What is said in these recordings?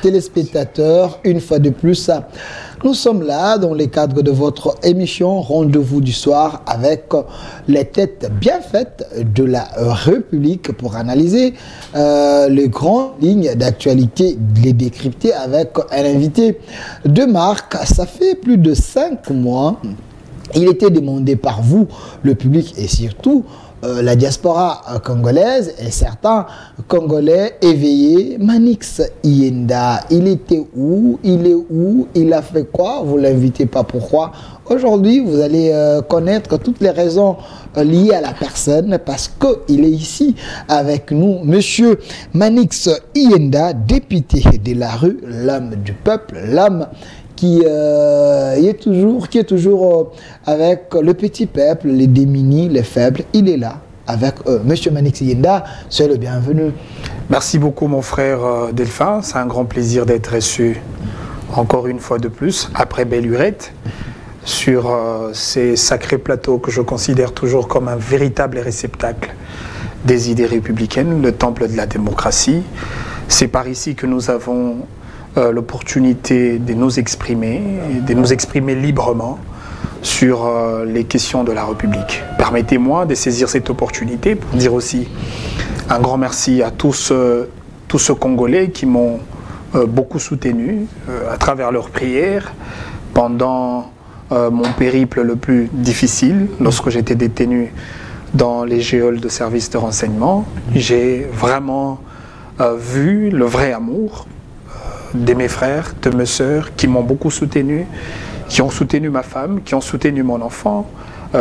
Téléspectateurs, une fois de plus, nous sommes là dans le cadre de votre émission Rendez-vous du soir avec les têtes bien faites de la République pour analyser les grandes lignes d'actualité, les décrypter avec un invité de marque. Ça fait plus de 5 mois. Il était demandé par vous, le public et surtout la diaspora congolaise et certains Congolais éveillés. Manix Iyenda, il était où? Il est où? Il a fait quoi? Vous ne l'invitez pas, pourquoi? Aujourd'hui, vous allez connaître toutes les raisons liées à la personne parce qu'il est ici avec nous. Monsieur Manix Iyenda, député de la rue, l'homme du peuple, l'homme qui est toujours avec le petit peuple, les démunis, les faibles. Il est là avec Monsieur Manix Iyenda. Soyez le bienvenu. Merci beaucoup mon frère Delphin. C'est un grand plaisir d'être reçu encore une fois de plus, après Belle Lurette, sur ces sacrés plateaux que je considère toujours comme un véritable réceptacle des idées républicaines, le temple de la démocratie. C'est par ici que nous avons l'opportunité de nous exprimer librement sur les questions de la République. Permettez-moi de saisir cette opportunité pour dire aussi un grand merci à tous ceux Congolais qui m'ont beaucoup soutenu à travers leurs prières pendant mon périple le plus difficile, lorsque j'étais détenu dans les geôles de services de renseignement. J'ai vraiment vu le vrai amour de mes frères, de mes sœurs, qui m'ont beaucoup soutenu, qui ont soutenu ma femme, qui ont soutenu mon enfant.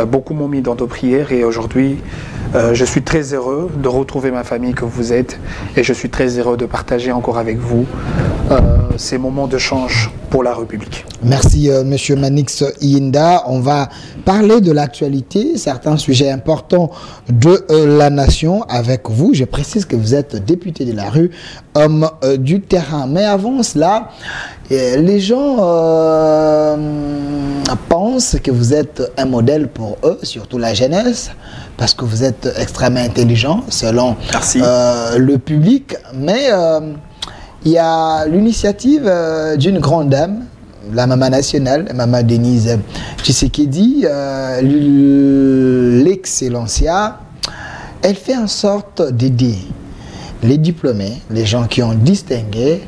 Beaucoup m'ont mis dans nos prières et aujourd'hui, je suis très heureux de retrouver ma famille que vous êtes et je suis très heureux de partager encore avec vous ces moments de change pour la République. Merci Monsieur Manix Iyenda. On va parler de l'actualité, certains sujets importants de la nation avec vous. Je précise que vous êtes député de la rue, homme du terrain. Mais avant cela, les gens pensent que vous êtes un modèle pour eux, surtout la jeunesse, parce que vous êtes extrêmement intelligent selon le public. Mais il y a l'initiative d'une grande dame, la maman nationale, maman Denise Tshisekedi, l'excellencia. Elle fait en sorte d'aider les diplômés, les gens qui ont distingué,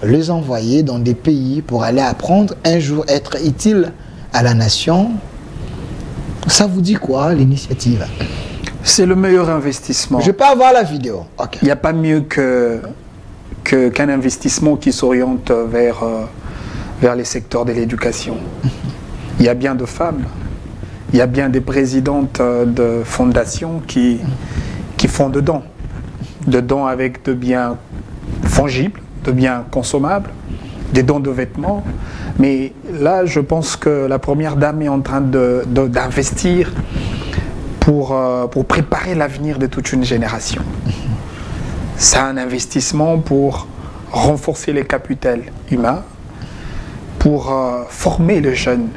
les envoyer dans des pays pour aller apprendre, un jour être utile à la nation. Ça vous dit quoi, l'initiative? C'est le meilleur investissement. Je peux avoir la vidéo. Okay. Il n'y a pas mieux qu'un investissement qui s'oriente vers les secteurs de l'éducation. Il y a bien de femmes, il y a bien des présidentes de fondations qui font de dons avec de biens fongibles, de biens consommables, des dons de vêtements. Mais là, je pense que la première dame est en train d'investir pour préparer l'avenir de toute une génération. C'est un investissement pour renforcer les capitaux humains, pour former le jeune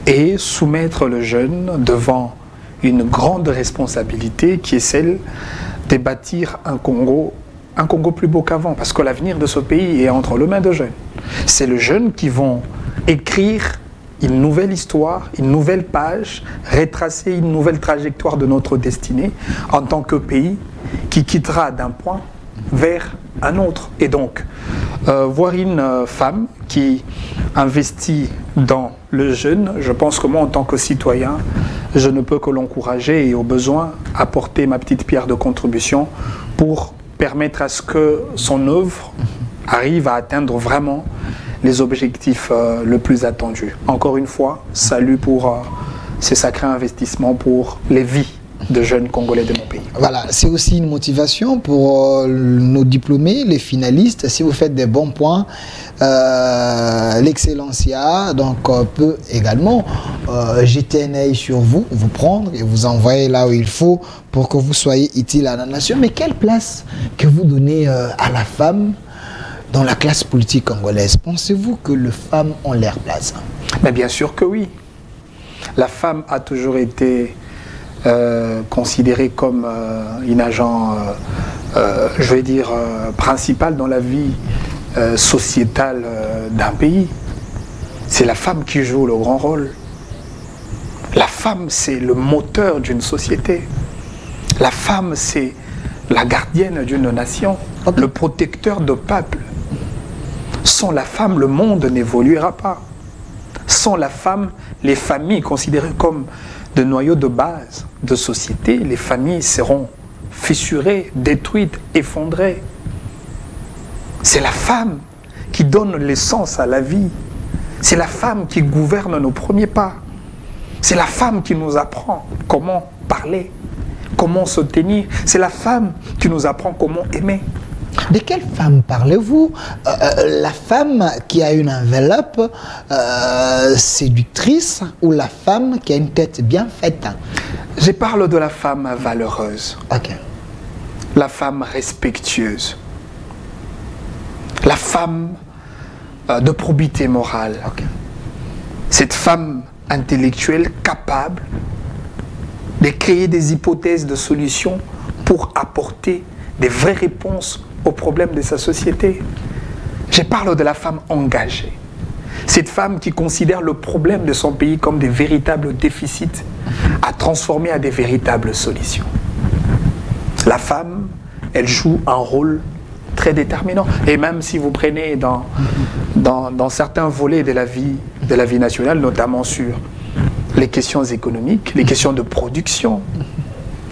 et soumettre le jeune devant une grande responsabilité qui est celle de bâtir un Congo plus beau qu'avant, parce que l'avenir de ce pays est entre les mains de jeunes. C'est les jeunes qui vont écrire une nouvelle histoire, une nouvelle page, retracer une nouvelle trajectoire de notre destinée en tant que pays qui quittera d'un point vers un autre. Et donc, voir une femme qui investit dans le jeune, je pense que moi, en tant que citoyen, je ne peux que l'encourager et au besoin apporter ma petite pierre de contribution pour permettre à ce que son œuvre arrive à atteindre vraiment les objectifs le plus attendus. Encore une fois, salut pour ces sacrés investissements pour les vies de jeunes Congolais de mon pays. Voilà, c'est aussi une motivation pour nos diplômés, les finalistes. Si vous faites des bons points, l'excellencia peut également jeter un œil sur vous, vous prendre et vous envoyer là où il faut pour que vous soyez utile à la nation. Mais quelle place que vous donnez à la femme dans la classe politique congolaise? Pensez-vous que les femmes ont leur place? Mais bien sûr que oui. La femme a toujours été considérée comme une agent je vais dire, principal dans la vie sociétale d'un pays. C'est la femme qui joue le grand rôle. La femme, c'est le moteur d'une société. La femme, c'est la gardienne d'une nation, le protecteur de peuple. Sans la femme, le monde n'évoluera pas. Sans la femme, les familles considérées comme de noyaux de base de société, les familles seront fissurées, détruites, effondrées. C'est la femme qui donne l'essence à la vie. C'est la femme qui gouverne nos premiers pas. C'est la femme qui nous apprend comment parler, comment se tenir. C'est la femme qui nous apprend comment aimer. De quelle femme parlez-vous? La femme qui a une enveloppe séductrice ou la femme qui a une tête bien faite? Je parle de la femme valeureuse, la femme respectueuse, la femme de probité morale. Cette femme intellectuelle capable de créer des hypothèses de solutions pour apporter des vraies réponses aux problèmes de sa société. Je parle de la femme engagée. Cette femme qui considère le problème de son pays comme des véritables déficits à transformer à des véritables solutions. La femme, elle joue un rôle très déterminant. Et même si vous prenez dans certains volets de la vie nationale, notamment sur les questions économiques, les questions de production,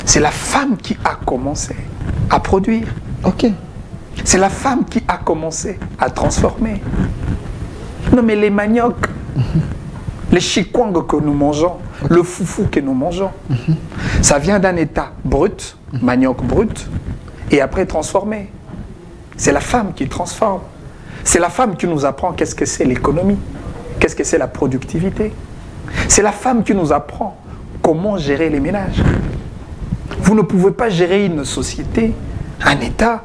c'est la femme qui a commencé à produire. C'est la femme qui a commencé à transformer. Non mais les maniocs, les chikwang que nous mangeons, le foufou que nous mangeons, ça vient d'un état brut, manioc brut, et après transformé. C'est la femme qui transforme. C'est la femme qui nous apprend qu'est-ce que c'est l'économie, qu'est-ce que c'est la productivité. C'est la femme qui nous apprend comment gérer les ménages. Vous ne pouvez pas gérer une société, un État,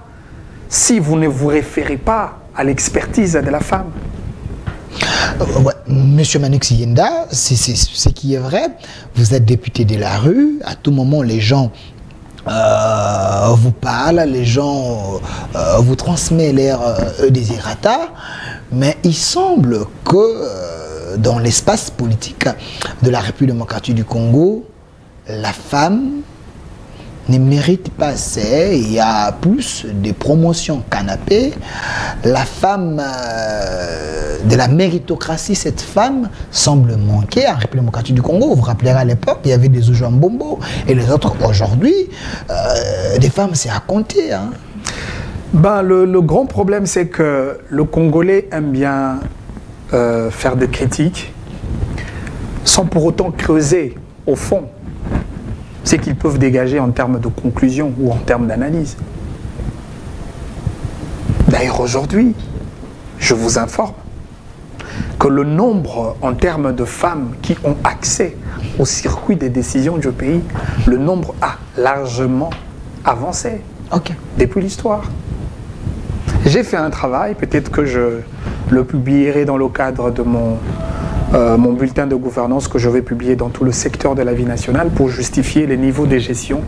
si vous ne vous référez pas à l'expertise de la femme. Monsieur Manox Yenda, c'est ce qui est vrai. Vous êtes député de la rue. À tout moment, les gens vous parlent, les gens vous transmettent leurs désirata. Mais il semble que dans l'espace politique de la République démocratique du Congo, la femme ne mérite pas assez. Il y a plus de promotions canapé. La femme de la méritocratie, cette femme semble manquer en République démocratique du Congo. Vous vous rappelez à l'époque, il y avait des Oujouan Bombo et les autres. Aujourd'hui, des femmes, c'est à compter. Hein. Le grand problème, c'est que le Congolais aime bien faire des critiques sans pour autant creuser au fond ce qu'ils peuvent dégager en termes de conclusion ou en termes d'analyse. D'ailleurs, aujourd'hui, je vous informe que le nombre en termes de femmes qui ont accès au circuit des décisions du pays, le nombre a largement avancé depuis l'histoire. J'ai fait un travail, peut-être que je le publierai dans le cadre de mon bulletin de gouvernance que je vais publier dans tout le secteur de la vie nationale pour justifier les niveaux de gestion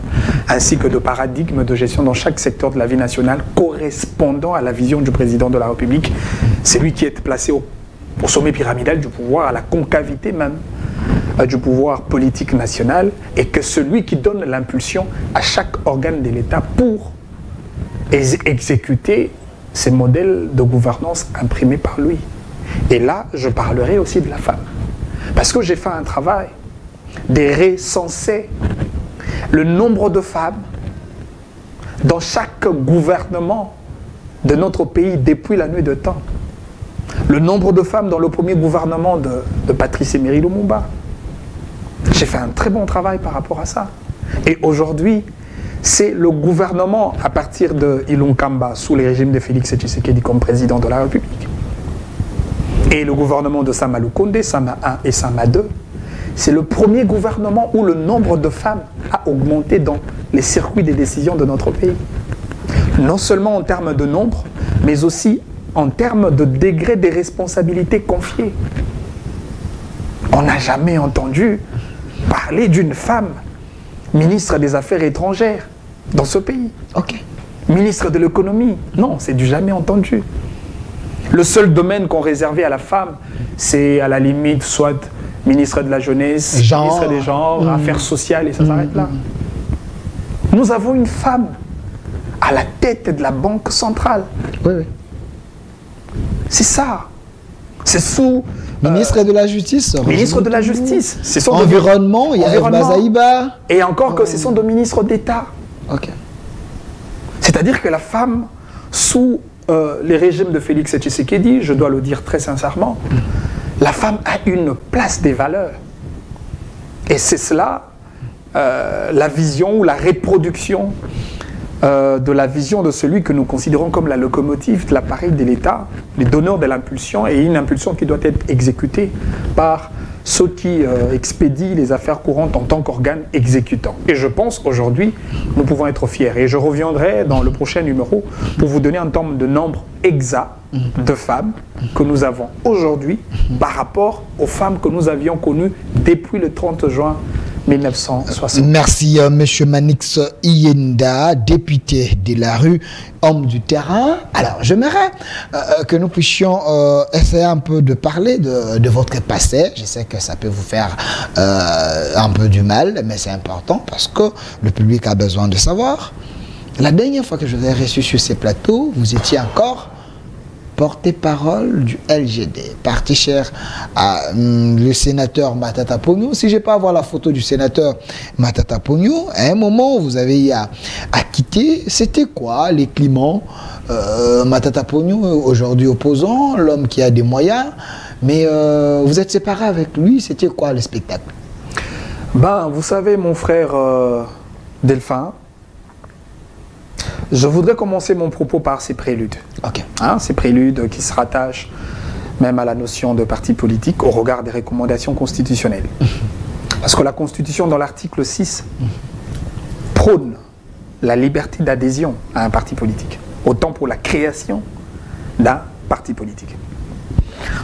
ainsi que de paradigmes de gestion dans chaque secteur de la vie nationale correspondant à la vision du président de la République. C'est lui qui est placé au sommet pyramidal du pouvoir, à la concavité même du pouvoir politique national, et que celui qui donne l'impulsion à chaque organe de l'État pour exécuter ces modèles de gouvernance imprimés par lui. Et là, je parlerai aussi de la femme. Parce que j'ai fait un travail de recenser le nombre de femmes dans chaque gouvernement de notre pays depuis la nuit de temps. Le nombre de femmes dans le premier gouvernement de Patrice Emery Lumumba. J'ai fait un très bon travail par rapport à ça. Et aujourd'hui, c'est le gouvernement à partir de Ilunkamba, sous le régime de Félix Tshisekedi comme président de la République. Et le gouvernement de Sama Lukonde, Sama 1 et Sama 2, c'est le premier gouvernement où le nombre de femmes a augmenté dans les circuits des décisions de notre pays. Non seulement en termes de nombre, mais aussi en termes de degré des responsabilités confiées. On n'a jamais entendu parler d'une femme ministre des Affaires étrangères dans ce pays. Ministre de l'économie, non, c'est du jamais entendu. Le seul domaine qu'on réservait à la femme, c'est à la limite soit ministre de la jeunesse, ministre des genres, affaires sociales, et ça s'arrête là. Nous avons une femme à la tête de la Banque centrale. Oui, oui. C'est ça. C'est sous... Ministre de la Justice. Ministre de la Justice. C'est son environnement, il y a Bazaïba. Et encore que ce sont de ministres d'État. Ok. C'est-à-dire que la femme, sous les régimes de Félix Tshisekedi, je dois le dire très sincèrement, la femme a une place des valeurs. Et c'est cela, la vision ou la reproduction de la vision de celui que nous considérons comme la locomotive de l'appareil de l'État, les donneurs de l'impulsion, et une impulsion qui doit être exécutée par ceux qui expédient les affaires courantes en tant qu'organe exécutant. Et je pense qu'aujourd'hui, nous pouvons être fiers. Et je reviendrai dans le prochain numéro pour vous donner un terme de nombre exact de femmes que nous avons aujourd'hui par rapport aux femmes que nous avions connues depuis le 30 juin 1960. Merci, Monsieur Manix Iyenda, député de la rue, homme du terrain. Alors, j'aimerais que nous puissions essayer un peu de parler de votre passé. Je sais que ça peut vous faire un peu du mal, mais c'est important parce que le public a besoin de savoir. La dernière fois que je vous ai reçu sur ces plateaux, vous étiez encore porte-parole du LGD, parti cher à le sénateur Matata Pogno. Si je n'ai pas à voir la photo du sénateur Matata Pogno, à un moment, vous avez eu à quitter. C'était quoi les climats Matata Pogno, aujourd'hui opposant, l'homme qui a des moyens, mais vous êtes séparé avec lui. C'était quoi le spectacle? Ben, vous savez, mon frère Delphin, je voudrais commencer mon propos par ces préludes. Okay. Hein, ces préludes qui se rattachent même à la notion de parti politique au regard des recommandations constitutionnelles. Parce que la Constitution, dans l'article 6, prône la liberté d'adhésion à un parti politique, autant pour la création d'un parti politique.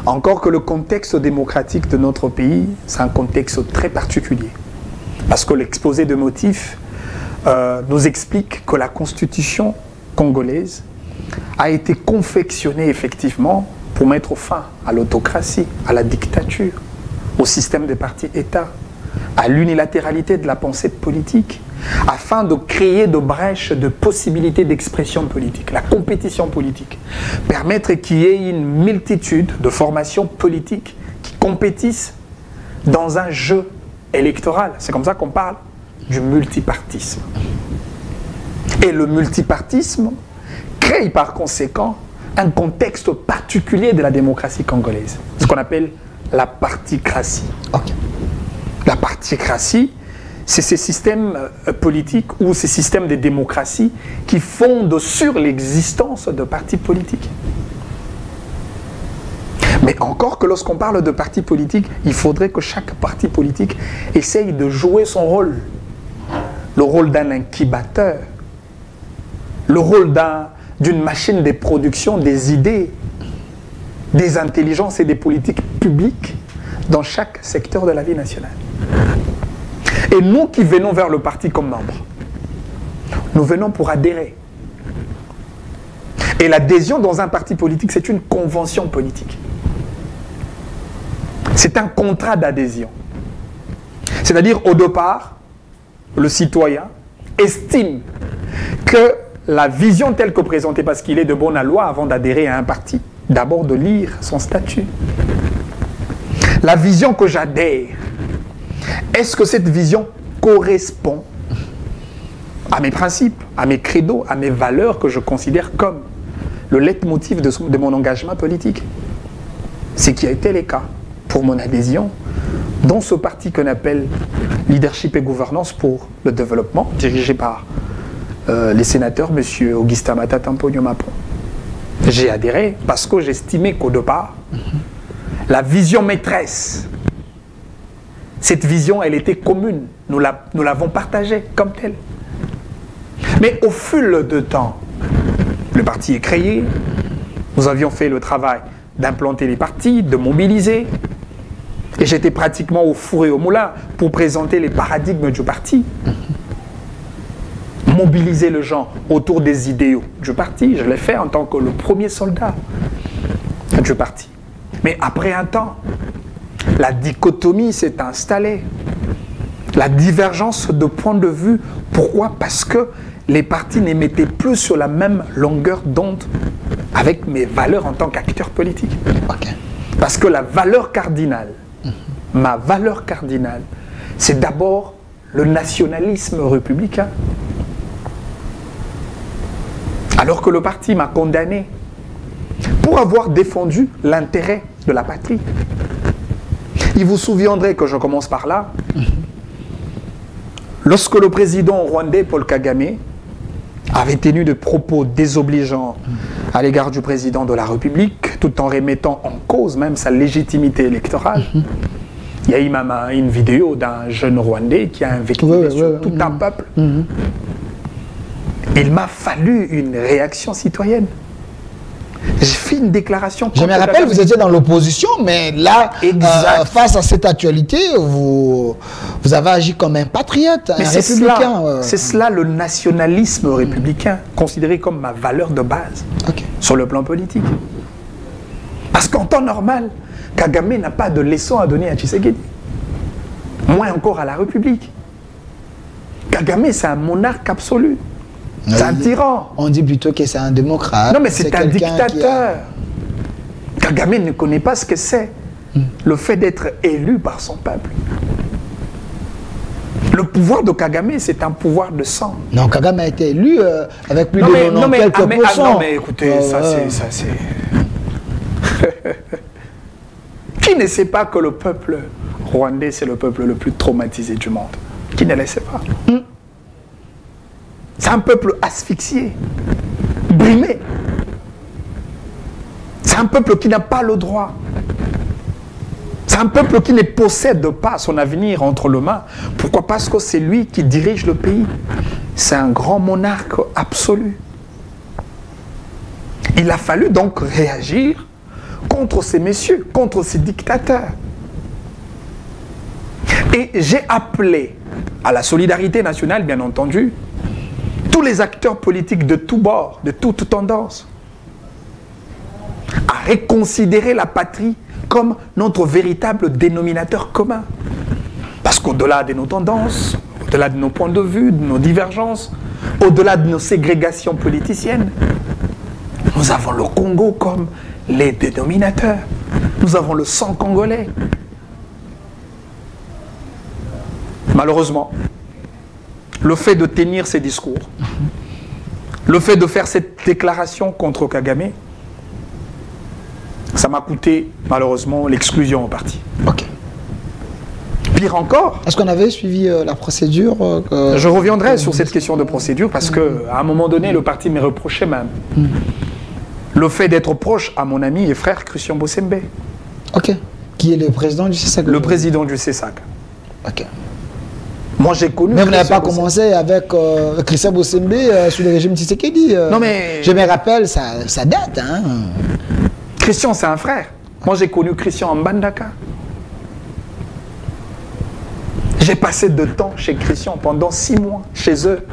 Encore que le contexte démocratique de notre pays, c'est un contexte très particulier. Parce que l'exposé de motifs nous explique que la Constitution congolaise a été confectionnée effectivement pour mettre fin à l'autocratie, à la dictature, au système des partis-États, à l'unilatéralité de la pensée politique, afin de créer de brèches de possibilités d'expression politique, la compétition politique, permettre qu'il y ait une multitude de formations politiques qui compétissent dans un jeu électoral. C'est comme ça qu'on parle du multipartisme. Et le multipartisme crée par conséquent un contexte particulier de la démocratie congolaise, ce qu'on appelle la particratie. Okay. La particratie, c'est ces systèmes politiques ou ces systèmes de démocratie qui fondent sur l'existence de partis politiques. Mais encore que lorsqu'on parle de partis politiques, il faudrait que chaque parti politique essaye de jouer son rôle. Le rôle d'un incubateur, le rôle d'une machine de production des idées, des intelligences et des politiques publiques dans chaque secteur de la vie nationale. Et nous qui venons vers le parti comme membre, nous venons pour adhérer. Et l'adhésion dans un parti politique, c'est une convention politique. C'est un contrat d'adhésion. C'est-à-dire, au départ, le citoyen estime que la vision telle que présentée, parce qu'il est de bonne loi avant d'adhérer à un parti, d'abord de lire son statut. La vision que j'adhère, est-ce que cette vision correspond à mes principes, à mes credos, à mes valeurs que je considère comme le leitmotiv de mon engagement politique? Ce qui a été le cas pour mon adhésion dans ce parti qu'on appelle Leadership et Gouvernance pour le Développement, dirigé par les sénateurs, M. Augustin Matata Pogno Mapon. J'ai adhéré parce que j'estimais qu'au départ, la vision maîtresse, cette vision, elle était commune. Nous l'avons partagée comme telle. Mais au fil du temps, le parti est créé, nous avions fait le travail d'implanter les partis, de mobiliser, et j'étais pratiquement au four et au moulin pour présenter les paradigmes du parti. mobiliser les gens autour des idéaux du parti. Je l'ai fait en tant que le premier soldat du parti. Mais après un temps, la dichotomie s'est installée. La divergence de point de vue. Pourquoi? Parce que les partis n'émettaient plus sur la même longueur d'onde avec mes valeurs en tant qu'acteur politique. Ok. Parce que la valeur cardinale, ma valeur cardinale, c'est d'abord le nationalisme républicain. Alors que le parti m'a condamné pour avoir défendu l'intérêt de la patrie. Il vous souviendrait que je commence par là. Lorsque le président rwandais Paul Kagame avait tenu des propos désobligeants à l'égard du président de la République, tout en remettant en cause même sa légitimité électorale, il y a eu même une vidéo d'un jeune Rwandais qui a invectivé sur tout un peuple. Il m'a fallu une réaction citoyenne. J'ai fait une déclaration. Je me rappelle, vous étiez dans l'opposition, mais là, face à cette actualité, vous avez agi comme un patriote, un républicain. C'est cela le nationalisme républicain, considéré comme ma valeur de base sur le plan politique. Parce qu'en temps normal, Kagame n'a pas de leçon à donner à Tshisekedi. Moins encore à la République. Kagame, c'est un monarque absolu. C'est un tyran. On dit plutôt que c'est un démocrate. Non, mais c'est un dictateur. Kagame ne connaît pas ce que c'est, le fait d'être élu par son peuple. Le pouvoir de Kagame, c'est un pouvoir de sang. Non, Kagame a été élu avec plus de 90 quelques pourcents. Non, mais écoutez, ça c'est... Qui ne sait pas que le peuple rwandais, c'est le peuple le plus traumatisé du monde? Qui ne le sait pas? C'est un peuple asphyxié, brimé. C'est un peuple qui n'a pas le droit. C'est un peuple qui ne possède pas son avenir entre les mains. Pourquoi? Parce que c'est lui qui dirige le pays. C'est un grand monarque absolu. Il a fallu donc réagir contre ces messieurs, contre ces dictateurs. Et j'ai appelé à la solidarité nationale, bien entendu, tous les acteurs politiques de tous bords, de toutes tendances, à reconsidérer la patrie comme notre véritable dénominateur commun. Parce qu'au-delà de nos tendances, au-delà de nos points de vue, de nos divergences, au-delà de nos ségrégations politiciennes, nous avons le Congo comme les dénominateurs. Nous avons le sang congolais. Malheureusement, le fait de tenir ces discours, le fait de faire cette déclaration contre Kagame, ça m'a coûté malheureusement l'exclusion au parti. Ok. Pire encore... Est-ce qu'on avait suivi la procédure Je reviendrai sur cette question de procédure parce qu'à un moment donné, le parti me reprochait même le fait d'être proche à mon ami et frère Christian Bossembe. Ok. Qui est le président du CESAC? Le président du CESAC. Ok. Moi, j'ai connu... Mais vous n'avez pas commencé avec Christian Bossembe sous le régime Tshisekedi. Non, mais... Je me rappelle, ça date. Hein. Christian, c'est un frère. Moi, j'ai connu Christian en Mbandaka. J'ai passé de temps chez Christian pendant 6 mois, chez eux.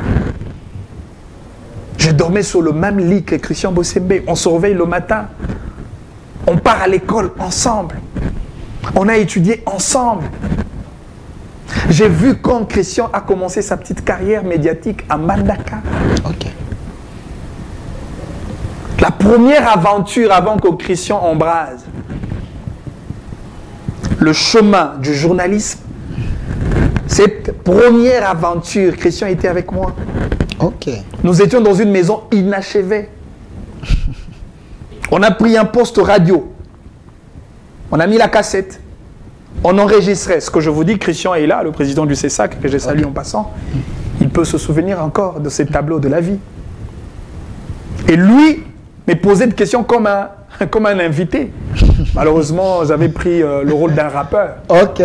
Je dormais sur le même lit que Christian Bossembe. On se réveille le matin. On part à l'école ensemble. On a étudié ensemble. J'ai vu quand Christian a commencé sa petite carrière médiatique à Mbandaka. Ok. La première aventure avant que Christian embrase le chemin du journalisme, cette première aventure, Christian était avec moi. Ok. Nous étions dans une maison inachevée. On a pris un poste radio. On a mis la cassette. On enregistrait. Ce que je vous dis, Christian est là, le président du CESAC, que j'ai salué en passant. Il peut se souvenir encore de ces tableaux de la vie. Et lui me posait des questions comme un invité. Malheureusement, j'avais pris le rôle d'un rappeur. Ok.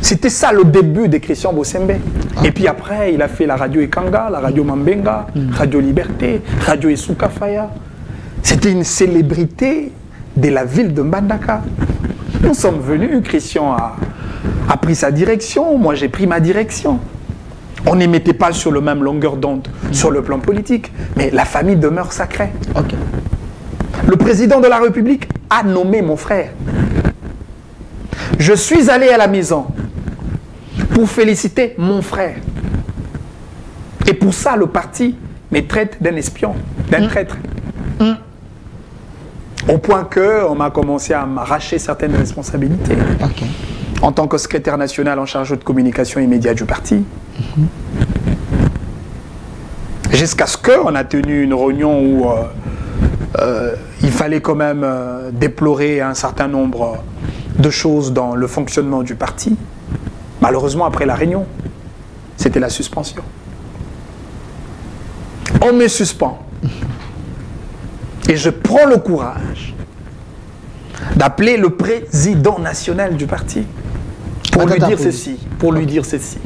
C'était ça le début de Christian Bossembe. Et puis après, il a fait la radio Ekanga, la radio Mambenga, Radio Liberté, Radio Esukafaya. C'était une célébrité de la ville de Mbandaka. Nous sommes venus, Christian a pris sa direction, moi j'ai pris ma direction. On ne mettait pas sur le même longueur d'onde sur le plan politique, mais la famille demeure sacrée. Ok. Le président de la République a nommé mon frère. Je suis allé à la maison pour féliciter mon frère. Et pour ça, le parti me traite d'un espion, d'un traître. Au point qu'on m'a commencé à m'arracher certaines responsabilités. Ok. En tant que secrétaire national en charge de communication immédiate du parti. Jusqu'à ce qu'on a tenu une réunion où il fallait quand même déplorer un certain nombre de choses dans le fonctionnement du parti. Malheureusement, après la réunion, c'était la suspension. On me suspend. Et je prends le courage d'appeler le président national du parti pour lui dire ceci. Pour lui dire ceci.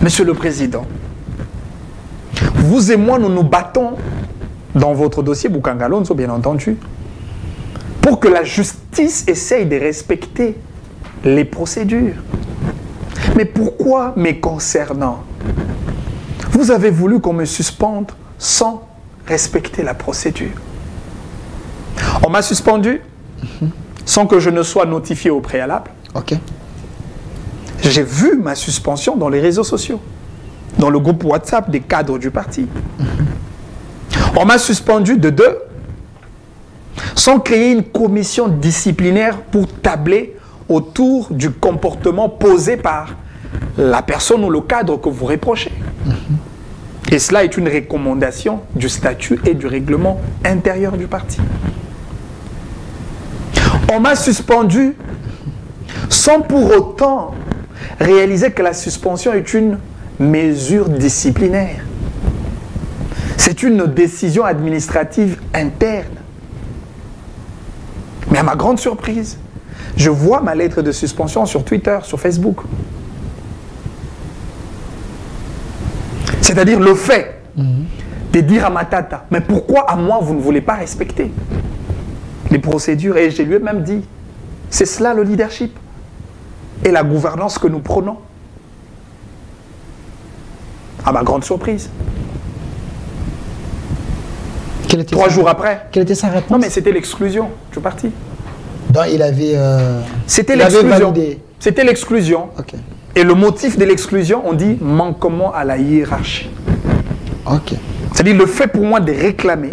Monsieur le Président, vous et moi, nous nous battons dans votre dossier, Boukangalonzo, bien entendu, pour que la justice essaye de respecter les procédures. Mais pourquoi, me concernant, vous avez voulu qu'on me suspende sans respecter la procédure? On m'a suspendu sans que je ne sois notifié au préalable. Ok. J'ai vu ma suspension dans les réseaux sociaux, dans le groupe WhatsApp des cadres du parti. On m'a suspendu de 2, sans créer une commission disciplinaire pour tabler autour du comportement posé par la personne ou le cadre que vous reprochez. Et cela est une recommandation du statut et du règlement intérieur du parti. On m'a suspendu sans pour autant réaliser que la suspension est une mesure disciplinaire. C'est une décision administrative interne. Mais à ma grande surprise, je vois ma lettre de suspension sur Twitter, sur Facebook. C'est-à-dire le fait de dire à Matata, mais pourquoi à moi vous ne voulez pas respecter les procédures? Et je lui ai même dit, c'est cela le leadership et la gouvernance que nous prenons. À ma grande surprise. 3 jours après. Quelle était sa réponse? Non, mais c'était l'exclusion du parti. Donc il avait... C'était l'exclusion. C'était l'exclusion. Ok. Et le motif de l'exclusion, on dit manquement à la hiérarchie. Ok. C'est-à-dire le fait pour moi de réclamer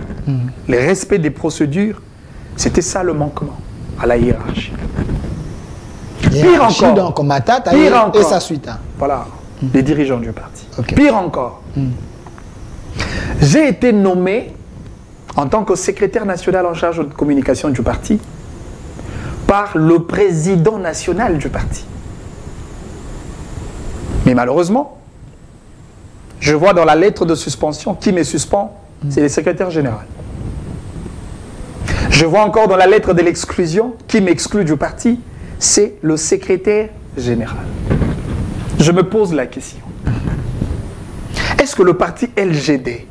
le respect des procédures, c'était ça le manquement à la hiérarchie. Pire encore. Donc Matata et sa suite. Hein. Voilà, les dirigeants du parti. Okay. Pire encore. J'ai été nommé en tant que secrétaire national en charge de communication du parti par le président national du parti. Mais malheureusement, je vois dans la lettre de suspension qui me suspend, c'est le secrétaire général. Je vois encore dans la lettre de l'exclusion qui m'exclut du parti, c'est le secrétaire général. Je me pose la question. Est-ce que le parti LGD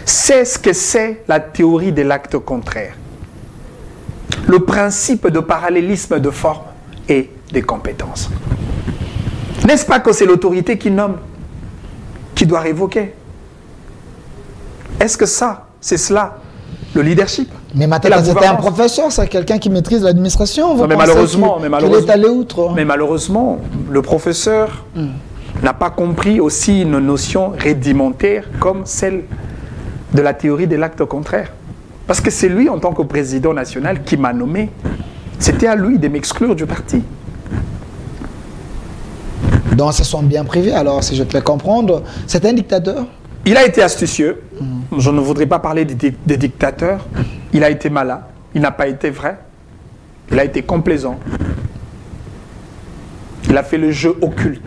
sait ce que c'est la théorie de l'acte contraire? Le principe de parallélisme de forme et des compétences. N'est-ce pas que c'est l'autorité qui nomme, qui doit révoquer? Est-ce que ça, c'est cela, le leadership? Mais Matata, c'était un professeur, c'est quelqu'un qui maîtrise l'administration. Mais malheureusement, qu'il est allé outre. Mais malheureusement, le professeur n'a pas compris aussi une notion rudimentaire comme celle de la théorie de l'acte contraire. Parce que c'est lui, en tant que président national, qui m'a nommé. C'était à lui de m'exclure du parti. Donc, ce sont bien privés, alors, si je peux comprendre. C'est un dictateur? Il a été astucieux. Je ne voudrais pas parler des dictateurs. Il a été malin. Il n'a pas été vrai. Il a été complaisant. Il a fait le jeu occulte.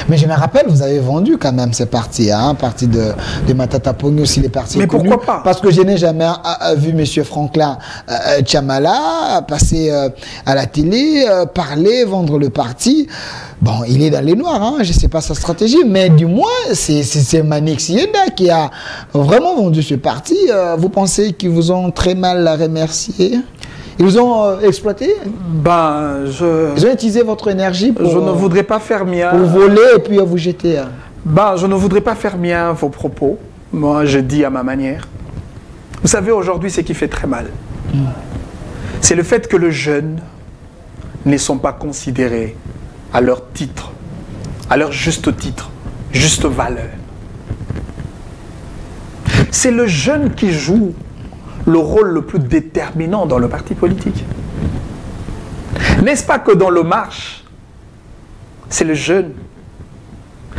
Mais je me rappelle, vous avez vendu quand même ces partis, hein, parti de Matata Ponyo, aussi les partis mais connus. Pourquoi pas? Parce que je n'ai jamais vu M. Franklin Tchamala passer à la télé, parler, vendre le parti. Bon, il est dans les noirs, hein, je ne sais pas sa stratégie, mais du moins, c'est Manix Yenda qui a vraiment vendu ce parti. Vous pensez qu'ils vous ont très mal remercié? Ils vous ont exploité? Ils ont utilisé votre énergie pour... Je ne voudrais pas faire mien... Pour voler et puis vous jeter. Je ne voudrais pas faire mien vos propos. Moi, je dis à ma manière. Vous savez, aujourd'hui, ce qui fait très mal, c'est le fait que les jeunes ne sont pas considérés à leur titre, à leur juste titre, juste valeur. C'est le jeune qui joue le rôle le plus déterminant dans le parti politique. N'est-ce pas que dans le marche, c'est les jeunes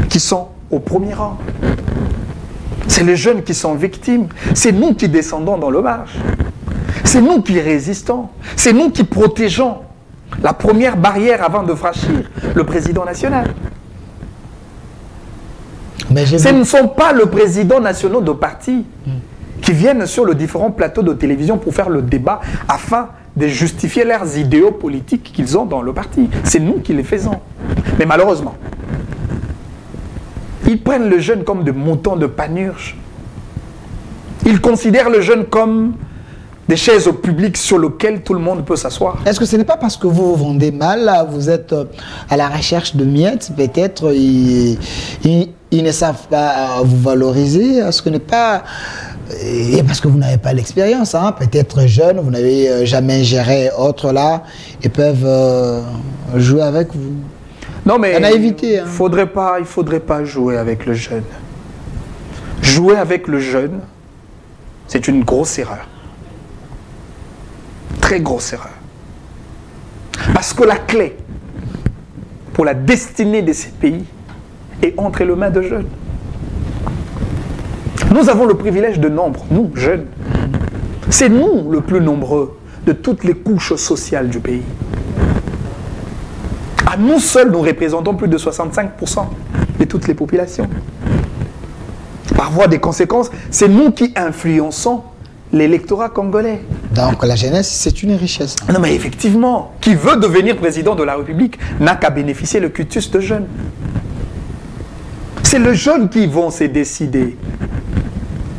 qui sont au premier rang. C'est les jeunes qui sont victimes. C'est nous qui descendons dans le marche. C'est nous qui résistons. C'est nous qui protégeons la première barrière avant de franchir le président national. Ce ne sont pas les présidents nationaux de partis qui viennent sur les différents plateaux de télévision pour faire le débat afin de justifier leurs idéaux politiques qu'ils ont dans le parti. C'est nous qui les faisons. Mais malheureusement, ils prennent le jeune comme des moutons de panurge. Ils considèrent le jeune comme des chaises publiques sur lesquelles tout le monde peut s'asseoir. Est-ce que ce n'est pas parce que vous vous vendez mal, là, vous êtes à la recherche de miettes, peut-être ils ne savent pas vous valoriser? Est-ce que ce n'est pas... Et parce que vous n'avez pas l'expérience, hein? Peut-être jeune, vous n'avez jamais géré autre là, ils peuvent jouer avec vous. Non, mais on a évité. Il faudrait pas jouer avec le jeune. Jouer avec le jeune, c'est une grosse erreur. Très grosse erreur. Parce que la clé pour la destinée de ces pays est entre les mains de jeunes. Nous avons le privilège de nombre, nous, jeunes. C'est nous le plus nombreux de toutes les couches sociales du pays. À nous seuls, nous représentons plus de 65% de toutes les populations. Par voie des conséquences, c'est nous qui influençons l'électorat congolais. Donc la jeunesse, c'est une richesse. Non mais effectivement, qui veut devenir président de la République n'a qu'à bénéficier le cutus de jeunes. C'est les jeunes qui vont se décider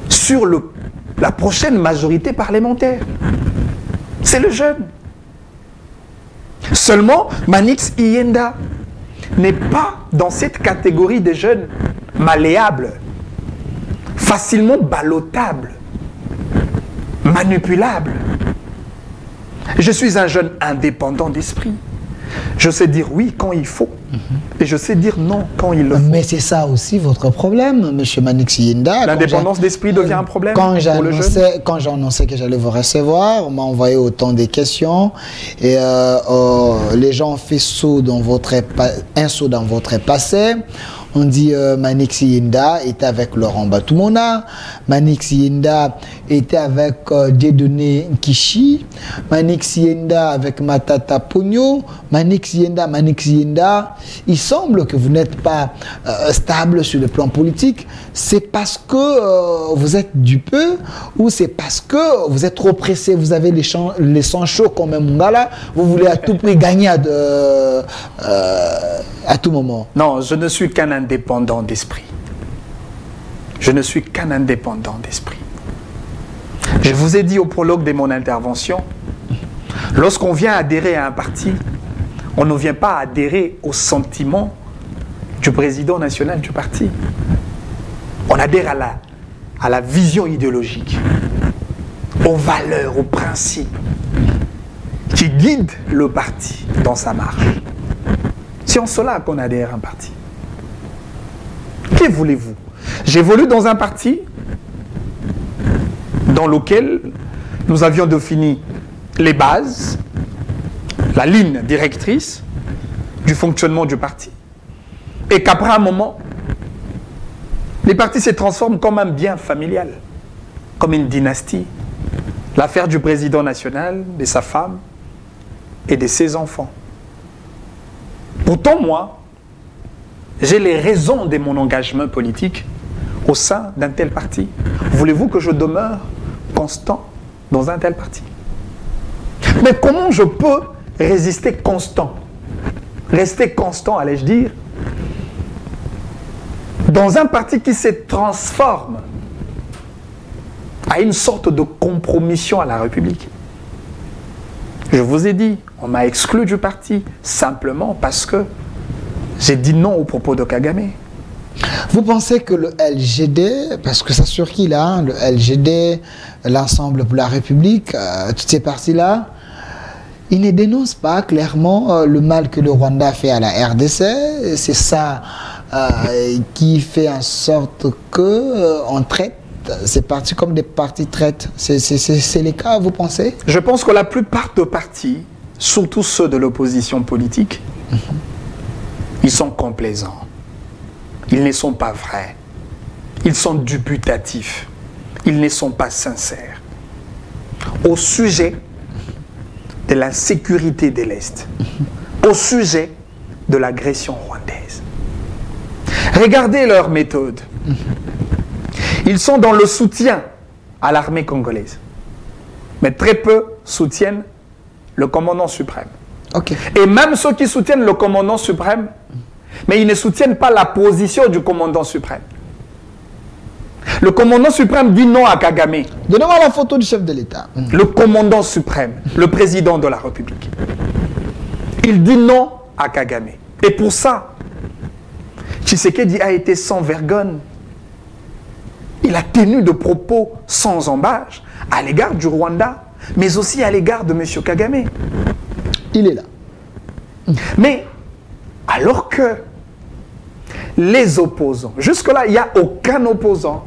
sur la prochaine majorité parlementaire. C'est le jeune. Seulement, Manix Iyenda n'est pas dans cette catégorie de jeunes malléables, facilement ballottables, manipulables. Je suis un jeune indépendant d'esprit. Je sais dire oui quand il faut et je sais dire non quand il le faut. Mais c'est ça aussi votre problème, M. Manix Iyenda. L'indépendance d'esprit devient un problème quand pour le jeune. Quand j'ai annoncé que j'allais vous recevoir, on m'a envoyé autant de questions et les gens ont fait un saut dans votre passé. On dit Manix Iyenda était avec Laurent Batumona, Manix Iyenda était avec Dieudonné Kishi, Manix Iyenda avec Matata Pogno, Manix Iyenda, il semble que vous n'êtes pas stable sur le plan politique. C'est parce que vous êtes dupeux ou c'est parce que vous êtes trop pressé, vous avez les sangs chauds comme un Mungala, vous voulez à tout prix gagner à tout moment? Non, je ne suis qu'un indépendant d'esprit. Je ne suis qu'un indépendant d'esprit. Je vous ai dit au prologue de mon intervention, lorsqu'on vient adhérer à un parti, on ne vient pas adhérer aux sentiments du président national du parti. On adhère à la vision idéologique, aux valeurs, aux principes qui guident le parti dans sa marche. C'est en cela qu'on adhère à un parti. Que voulez-vous? J'évolue dans un parti dans lequel nous avions défini les bases, la ligne directrice du fonctionnement du parti. Et qu'après un moment, les partis se transforment comme un bien familial, comme une dynastie. L'affaire du président national, de sa femme et de ses enfants. Pourtant, moi, j'ai les raisons de mon engagement politique au sein d'un tel parti. Voulez-vous que je demeure constant dans un tel parti? Mais comment je peux résister constant? Rester constant, allais-je dire, dans un parti qui se transforme à une sorte de compromission à la République. Je vous ai dit, on m'a exclu du parti simplement parce que j'ai dit non aux propos de Kagame. Vous pensez que le LGD, parce que ça surgit là, hein, le LGD, l'Ensemble pour la République, toutes ces partis-là, ils ne dénoncent pas clairement le mal que le Rwanda fait à la RDC. C'est ça qui fait en sorte qu'on traite ces partis comme des partis traitent. C'est les cas, vous pensez? Je pense que la plupart de partis, surtout ceux de l'opposition politique, ils sont complaisants. Ils ne sont pas vrais. Ils sont dubitatifs. Ils ne sont pas sincères. Au sujet de la sécurité de l'Est, au sujet de l'agression rwandaise. Regardez leur méthode. Ils sont dans le soutien à l'armée congolaise. Mais très peu soutiennent le commandant suprême. Okay. Et même ceux qui soutiennent le commandant suprême, mais ils ne soutiennent pas la position du commandant suprême. Le commandant suprême dit non à Kagame. Donnez-moi la photo du chef de l'État. Le commandant suprême, le président de la République. Il dit non à Kagame. Et pour ça, Tshisekedi a été sans vergogne. Il a tenu de propos sans embâche à l'égard du Rwanda, mais aussi à l'égard de M. Kagame. Il est là. Mais, alors que les opposants, jusque-là, il n'y a aucun opposant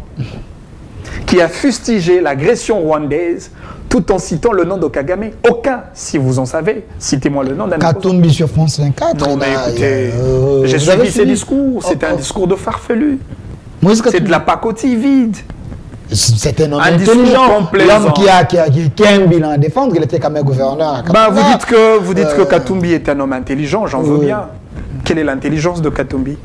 qui a fustigé l'agression rwandaise tout en citant le nom de Kagame. Aucun, si vous en savez. Citez-moi le nom d'un opposant. Katumbi sur France 24. Non, mais écoutez, j'ai suivi ces discours. C'était un discours de farfelu. C'est de la pacotille vide. C'est un homme intelligent, l'homme qui a un bilan à défendre, il était quand même gouverneur. Bah, vous dites que Katumbi est un homme intelligent, j'en veux bien. Quelle est l'intelligence de Katumbi?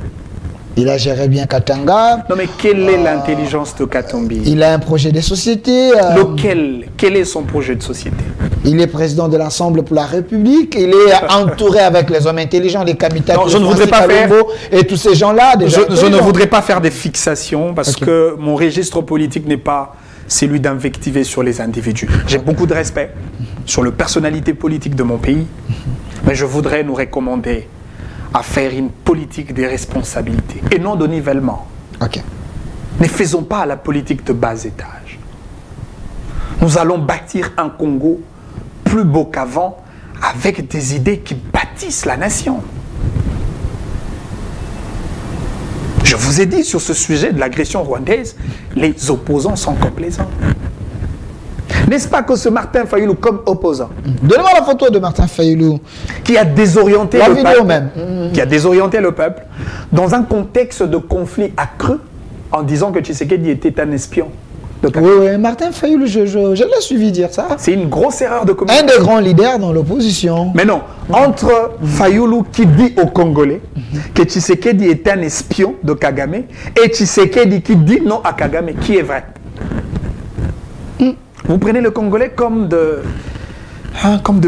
Il a géré bien Katanga. Non mais quelle est l'intelligence de Katumbi? Il a un projet de société. Lequel? Quel est son projet de société? Il est président de l'Ensemble pour la République. Il est entouré avec les hommes intelligents, les Kamita, je ne voudrais pas faire et tous ces gens-là. Je ne voudrais pas faire des fixations parce que mon registre politique n'est pas celui d'invectiver sur les individus. J'ai beaucoup de respect sur la personnalité politique de mon pays, mais je voudrais nous recommander à faire une politique des responsabilités et non de nivellement. Ne faisons pas la politique de bas étage. Nous allons bâtir un Congo plus beau qu'avant avec des idées qui bâtissent la nation. Je vous ai dit sur ce sujet de l'agression rwandaise, les opposants sont complaisants. N'est-ce pas que ce Martin Fayulu comme opposant, donnez-moi la photo de Martin Fayulu, qui a désorienté le peuple, qui a désorienté le peuple dans un contexte de conflit accru en disant que Tshisekedi était un espion. Oui, Martin Fayulu, je l'ai suivi dire ça. C'est une grosse erreur de communication. Un des grands leaders dans l'opposition. Mais non, entre Fayulu qui dit aux Congolais que Tshisekedi est un espion de Kagame et Tshisekedi qui dit non à Kagame, qui est vrai? Vous prenez le Congolais comme de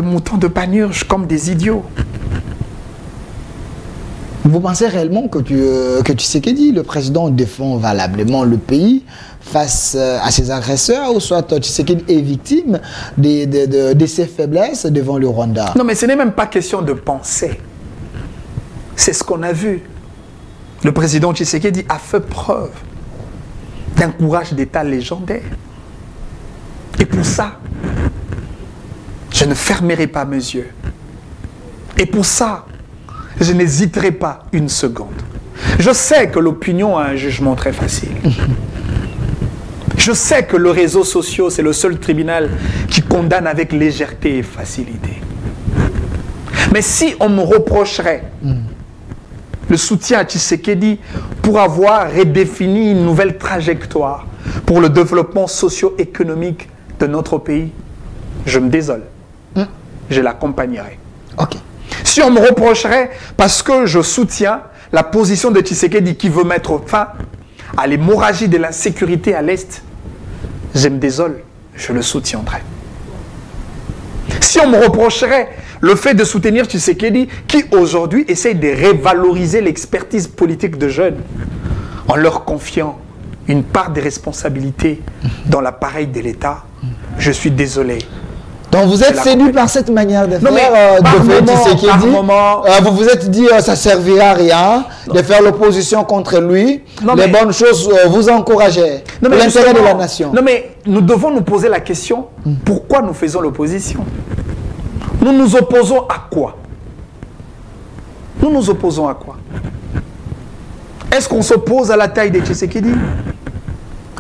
moutons de panurge, comme des idiots. Vous pensez réellement que Tshisekedi, le président, défend valablement le pays face à ses agresseurs, ou soit Tshisekedi est victime de ses faiblesses devant le Rwanda? Non, mais ce n'est même pas question de penser. C'est ce qu'on a vu. Le président Tshisekedi a fait preuve d'un courage d'État légendaire. Et pour ça, je ne fermerai pas mes yeux. Et pour ça, je n'hésiterai pas une seconde. Je sais que l'opinion a un jugement très facile. Je sais que le réseau social, c'est le seul tribunal qui condamne avec légèreté et facilité. Mais si on me reprocherait le soutien à Tshisekedi pour avoir redéfini une nouvelle trajectoire pour le développement socio-économique de notre pays, je me désole. Je l'accompagnerai. Si on me reprocherait parce que je soutiens la position de Tshisekedi qui veut mettre fin à l'hémorragie de l'insécurité à l'Est, je me désole, je le soutiendrai. Si on me reprocherait le fait de soutenir Tshisekedi qui aujourd'hui essaye de revaloriser l'expertise politique de jeunes en leur confiant une part des responsabilités dans l'appareil de l'État, je suis désolé. Donc vous êtes séduit par cette manière de faire, de faire Tshisekedi. Vous vous êtes dit ça servira à rien de faire l'opposition contre lui. Les bonnes choses vous encouragez pour l'intérêt de la nation. Non mais nous devons nous poser la question, pourquoi nous faisons l'opposition? Nous nous opposons à quoi? Nous nous opposons à quoi? Est-ce qu'on s'oppose à la taille de Tshisekedi?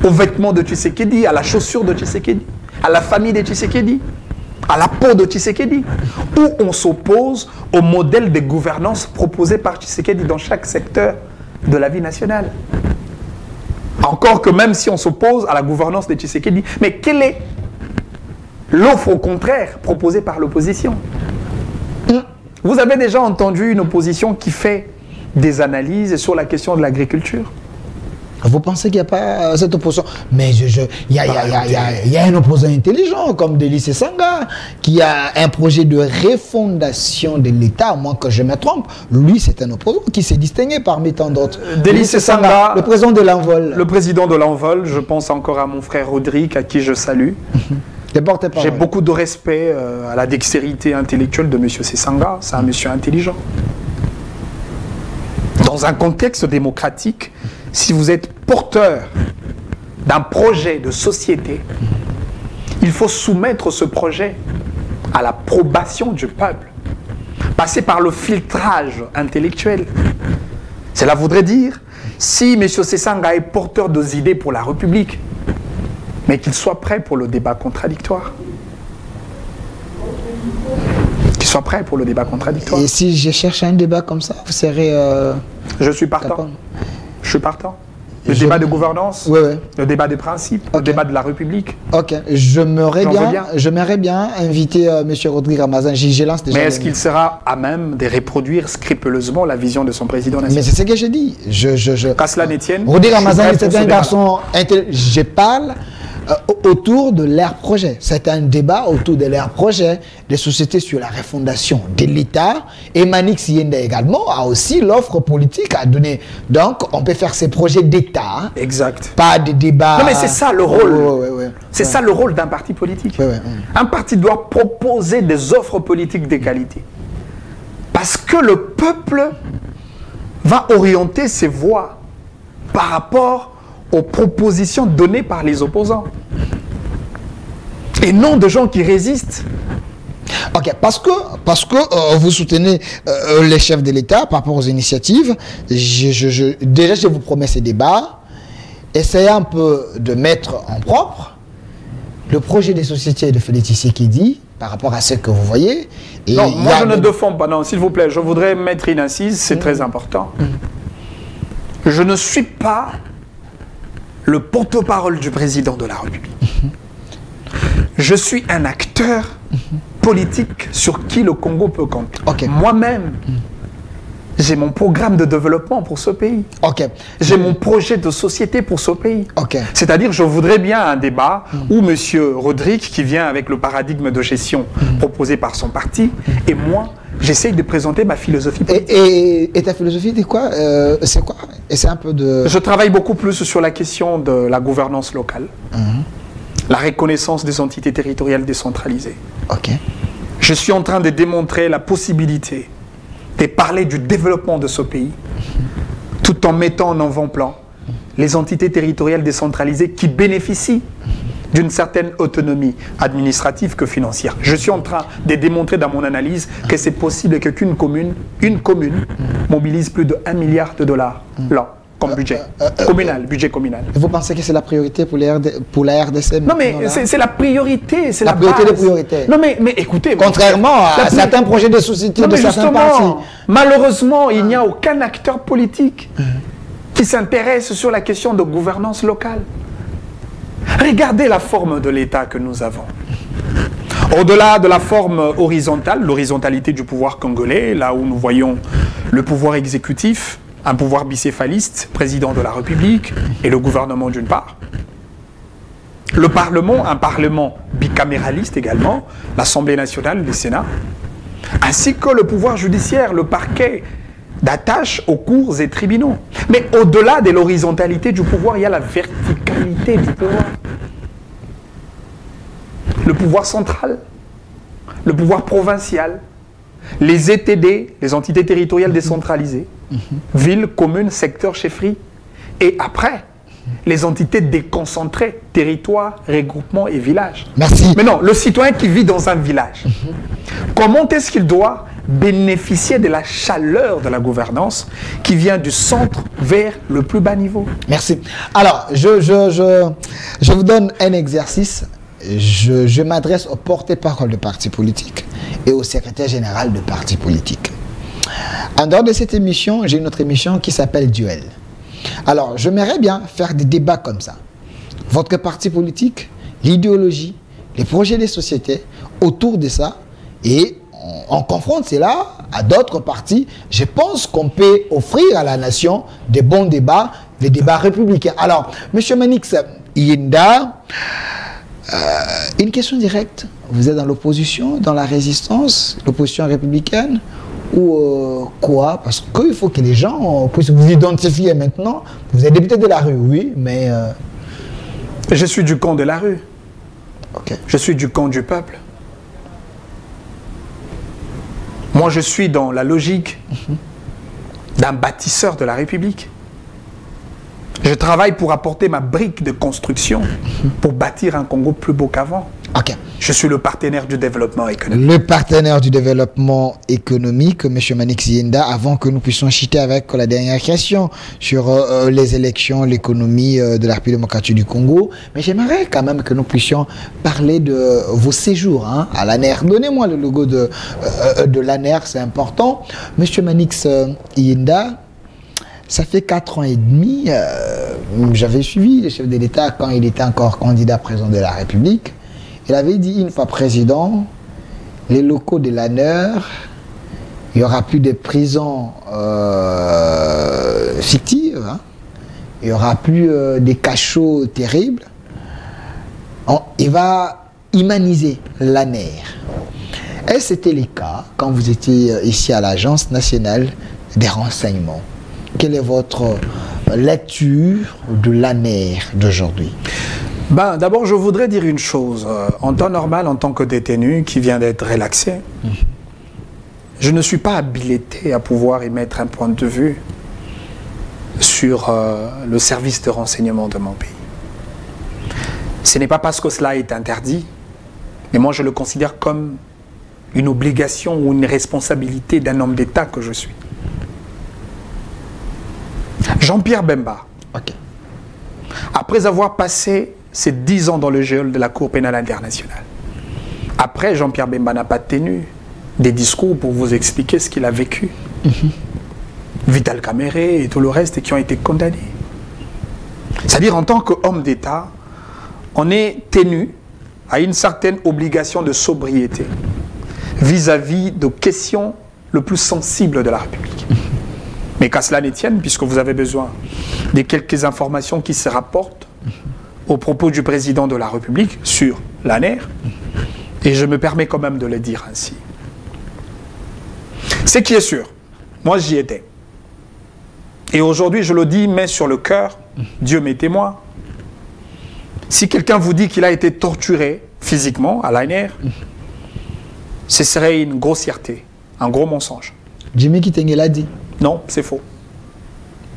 Aux vêtements de Tshisekedi, à la chaussure de Tshisekedi, à la famille de Tshisekedi, à la peau de Tshisekedi? Ou on s'oppose au modèle de gouvernance proposé par Tshisekedi dans chaque secteur de la vie nationale? Encore que même si on s'oppose à la gouvernance de Tshisekedi, mais quelle est l'offre au contraire proposée par l'opposition? Vous avez déjà entendu une opposition qui fait des analyses sur la question de l'agriculture? Vous pensez qu'il n'y a pas cette opposition? Mais il y a un opposant intelligent comme Délice Sanga qui a un projet de refondation de l'État, à moins que je me trompe. Lui, c'est un opposant qui s'est distingué parmi tant d'autres. Délice Sanga, le président de l'Envol. Le président de l'Envol, je pense encore à mon frère Rodrigue, à qui je salue. J'ai beaucoup de respect à la dextérité intellectuelle de M. Sessanga. C'est un monsieur intelligent. Dans un contexte démocratique, si vous êtes porteur d'un projet de société, il faut soumettre ce projet à l'approbation du peuple. Passer par le filtrage intellectuel. Cela voudrait dire, si M. Sessanga est porteur d'idées pour la République, mais qu'il soit prêt pour le débat contradictoire. Qu'il soit prêt pour le débat contradictoire. Et si je cherche un débat comme ça, vous serez... Je suis partant. Je suis partant. Le débat de gouvernance, le débat des principes, le débat de la République. Ok, j'aimerais bien inviter M. Rodrigue Ramazan. Je lance déjà. Mais est-ce qu'il sera à même de reproduire scrupuleusement la vision de son président national? Mais c'est ce que j'ai dit. Qu'à cela n'étienne. Rodrigue Ramazan, c'est un garçon intelligent. Je parle autour de leur projet. C'est un débat autour de leur projet des sociétés sur la refondation de l'État. Et Manix Yende également a aussi l'offre politique à donner. Donc, on peut faire ces projets d'État. Exact. Pas de débat. Non, mais c'est ça le rôle. C'est ça le rôle d'un parti politique. Un parti doit proposer des offres politiques de qualité. Parce que le peuple va orienter ses voix par rapport aux propositions données par les opposants. Et non de gens qui résistent. Ok, parce que vous soutenez les chefs de l'État par rapport aux initiatives, déjà je vous promets ces débats, essayez un peu de mettre en propre le projet des sociétés de Félix Tshisekedi par rapport à ce que vous voyez. Et non, moi je ne défends pas, non, s'il vous plaît, je voudrais mettre une incise, c'est très important. Je ne suis pas le porte-parole du président de la République. Je suis un acteur politique sur qui le Congo peut compter. Moi-même, j'ai mon programme de développement pour ce pays. J'ai mon projet de société pour ce pays. C'est-à-dire, je voudrais bien un débat où M. Rodrigue, qui vient avec le paradigme de gestion proposé par son parti, et moi, j'essaye de présenter ma philosophie politique. Et ta philosophie, c'est quoi? Et c'est un peu de... Je travaille beaucoup plus sur la question de la gouvernance locale. La reconnaissance des entités territoriales décentralisées. Je suis en train de démontrer la possibilité de parler du développement de ce pays, tout en mettant en avant-plan les entités territoriales décentralisées qui bénéficient d'une certaine autonomie administrative que financière. Je suis en train de démontrer dans mon analyse que c'est possible qu'une commune mobilise plus de 1 milliard de dollars l'an comme budget communal, budget communal. Vous pensez que c'est la priorité pour la RDC? Non mais c'est la priorité, c'est la priorité base. Des priorités. Non mais écoutez... Contrairement à certains projets de société de certains partis. Malheureusement, il n'y a aucun acteur politique qui s'intéresse sur la question de gouvernance locale. Regardez la forme de l'État que nous avons. Au-delà de la forme horizontale, l'horizontalité du pouvoir congolais, là où nous voyons le pouvoir exécutif, un pouvoir bicéphaliste, président de la République et le gouvernement d'une part. Le Parlement, un Parlement bicaméraliste également, l'Assemblée nationale, le Sénat, ainsi que le pouvoir judiciaire, le parquet, d'attache aux cours et tribunaux. Mais au-delà de l'horizontalité du pouvoir, il y a la verticalité du pouvoir. Le pouvoir central le pouvoir provincial, les ETD, les entités territoriales décentralisées, villes, communes, secteurs, chefferies, et après, les entités déconcentrées, territoires, regroupements et villages. Merci. Mais non, le citoyen qui vit dans un village, comment est-ce qu'il doit bénéficier de la chaleur de la gouvernance qui vient du centre vers le plus bas niveau? Merci. Alors, je vous donne un exercice. Je m'adresse au porte-parole de parti politique et au secrétaire général de parti politique. En dehors de cette émission, j'ai une autre émission qui s'appelle Duel. Alors, j'aimerais bien faire des débats comme ça. Votre parti politique, l'idéologie, les projets des sociétés, autour de ça, et on confronte cela à d'autres partis. Je pense qu'on peut offrir à la nation des bons débats, des débats républicains. Alors, M. Manix Yinda, une question directe. Vous êtes dans l'opposition, dans la résistance, l'opposition républicaine ou quoi? Parce qu'il faut que les gens puissent vous identifier maintenant. Vous êtes député de la rue, oui, mais... Je suis du camp de la rue. Okay. Je suis du camp du peuple. Moi, je suis dans la logique d'un bâtisseur de la République. Je travaille pour apporter ma brique de construction pour bâtir un Congo plus beau qu'avant. Okay. Je suis le partenaire du développement économique. Le partenaire du développement économique, M. Manix Yinda, avant que nous puissions chuter avec la dernière question sur les élections, l'économie de la République démocratique du Congo. Mais j'aimerais quand même que nous puissions parler de vos séjours à l'ANER. Donnez-moi le logo de l'ANER, c'est important. M. Manix Yinda, ça fait 4 ans et demi, j'avais suivi le chef de l'État quand il était encore candidat président de la République. Il avait dit une fois président, les locaux de l'ANER, il n'y aura plus de prisons fictives, il n'y aura plus des cachots terribles. Il va humaniser l'ANER. Est-ce que c'était le cas quand vous étiez ici à l'Agence nationale des renseignements? Quelle est votre lecture de l'ANER d'aujourd'hui? Ben, d'abord, je voudrais dire une chose. En temps normal, en tant que détenu qui vient d'être relaxé, je ne suis pas habilité à pouvoir émettre un point de vue sur le service de renseignement de mon pays. Ce n'est pas parce que cela est interdit, mais moi je le considère comme une obligation ou une responsabilité d'un homme d'État que je suis. Jean-Pierre Bemba, après avoir passé ses 10 ans dans le geôle de la Cour pénale internationale, après, Jean-Pierre Bemba n'a pas tenu des discours pour vous expliquer ce qu'il a vécu. Vital Caméré et tout le reste qui ont été condamnés. C'est-à-dire, en tant qu'homme d'État, on est tenu à une certaine obligation de sobriété vis-à-vis de questions le plus sensibles de la République. Mais qu'à cela ne tienne, puisque vous avez besoin de quelques informations qui se rapportent aux propos du président de la République sur l'ANER, et je me permets quand même de le dire ainsi. Ce qui est sûr, moi j'y étais. Et aujourd'hui, je le dis, mais sur le cœur, Dieu m'est témoin. Si quelqu'un vous dit qu'il a été torturé physiquement à l'ANER, ce serait une grossièreté, un gros mensonge. Jimmy Kitenge l'a dit. Non, c'est faux.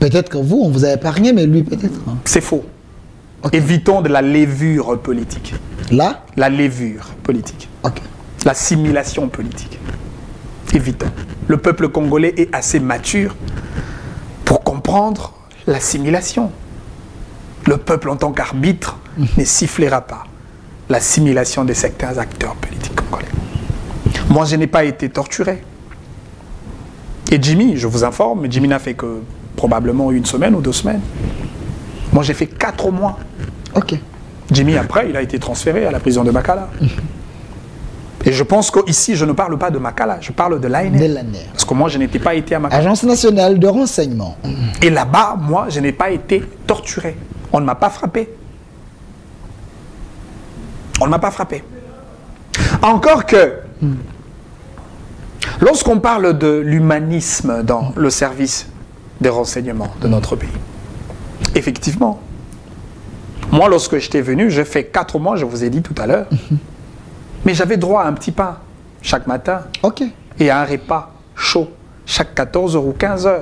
Peut-être que vous, on vous a épargné, mais lui peut-être. C'est faux. Okay. Évitons de la levure politique. Là? La levure politique. Okay. L'assimilation politique. Évitons. Le peuple congolais est assez mature pour comprendre l'assimilation. Le peuple en tant qu'arbitre ne sifflera pas l'assimilation de certains acteurs politiques congolais. Moi, je n'ai pas été torturé. Et Jimmy, je vous informe, Jimmy n'a fait que probablement 1 semaine ou 2 semaines. Moi, j'ai fait 4 mois. Ok. Jimmy, après, il a été transféré à la prison de Makala. Et je pense qu'ici, je ne parle pas de Makala, je parle de l'ANER. De l'ANER. Parce que moi, je n'étais pas été à Makala. Agence nationale de renseignement. Et là-bas, moi, je n'ai pas été torturé. On ne m'a pas frappé. On ne m'a pas frappé. Encore que, lorsqu'on parle de l'humanisme dans le service des renseignements de notre pays, effectivement, moi, lorsque j'étais venu, j'ai fait 4 mois, je vous ai dit tout à l'heure, mais j'avais droit à un petit pain. chaque matin. Ok. Et un repas chaud chaque 14h ou 15h.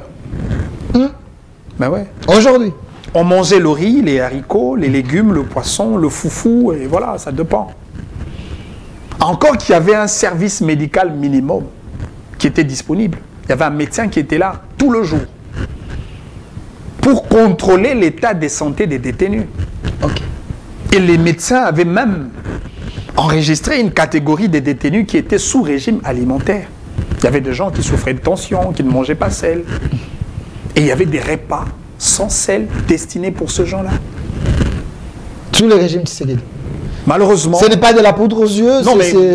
Ben ouais. Aujourd'hui. On mangeait le riz, les haricots, les légumes, le poisson, le foufou, et voilà, ça dépend. Encore qu'il y avait un service médical minimum qui était disponible. Il y avait un médecin qui était là tout le jour pour contrôler l'état de santé des détenus. Ok. Et les médecins avaient même enregistré une catégorie des détenus qui étaient sous régime alimentaire. Il y avait des gens qui souffraient de tension, qui ne mangeaient pas sel. Et il y avait des repas sans sel destinés pour ce gens-là. Sous le régime Tshisekedi. Malheureusement... Ce n'est pas de la poudre aux yeux,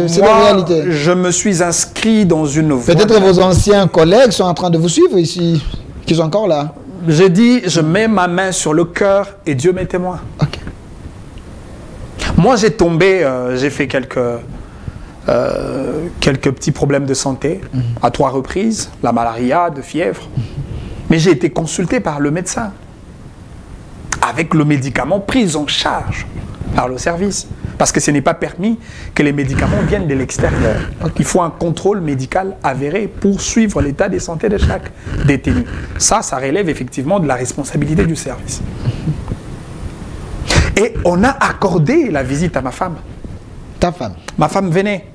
c'est la réalité. Je me suis inscrit dans une voie... Peut-être vos anciens collègues sont en train de vous suivre ici, qui sont encore là. J'ai dit, je mets ma main sur le cœur et Dieu m'est témoin. Ok. Moi, j'ai tombé, j'ai fait quelques petits problèmes de santé à 3 reprises, la malaria, de fièvre. Mais j'ai été consulté par le médecin avec le médicament pris en charge par le service. Parce que ce n'est pas permis que les médicaments viennent de l'extérieur. Il faut un contrôle médical avéré pour suivre l'état de santé de chaque détenu. Ça relève effectivement de la responsabilité du service. Et on a accordé la visite à ma femme. Ta femme? Ma femme venait.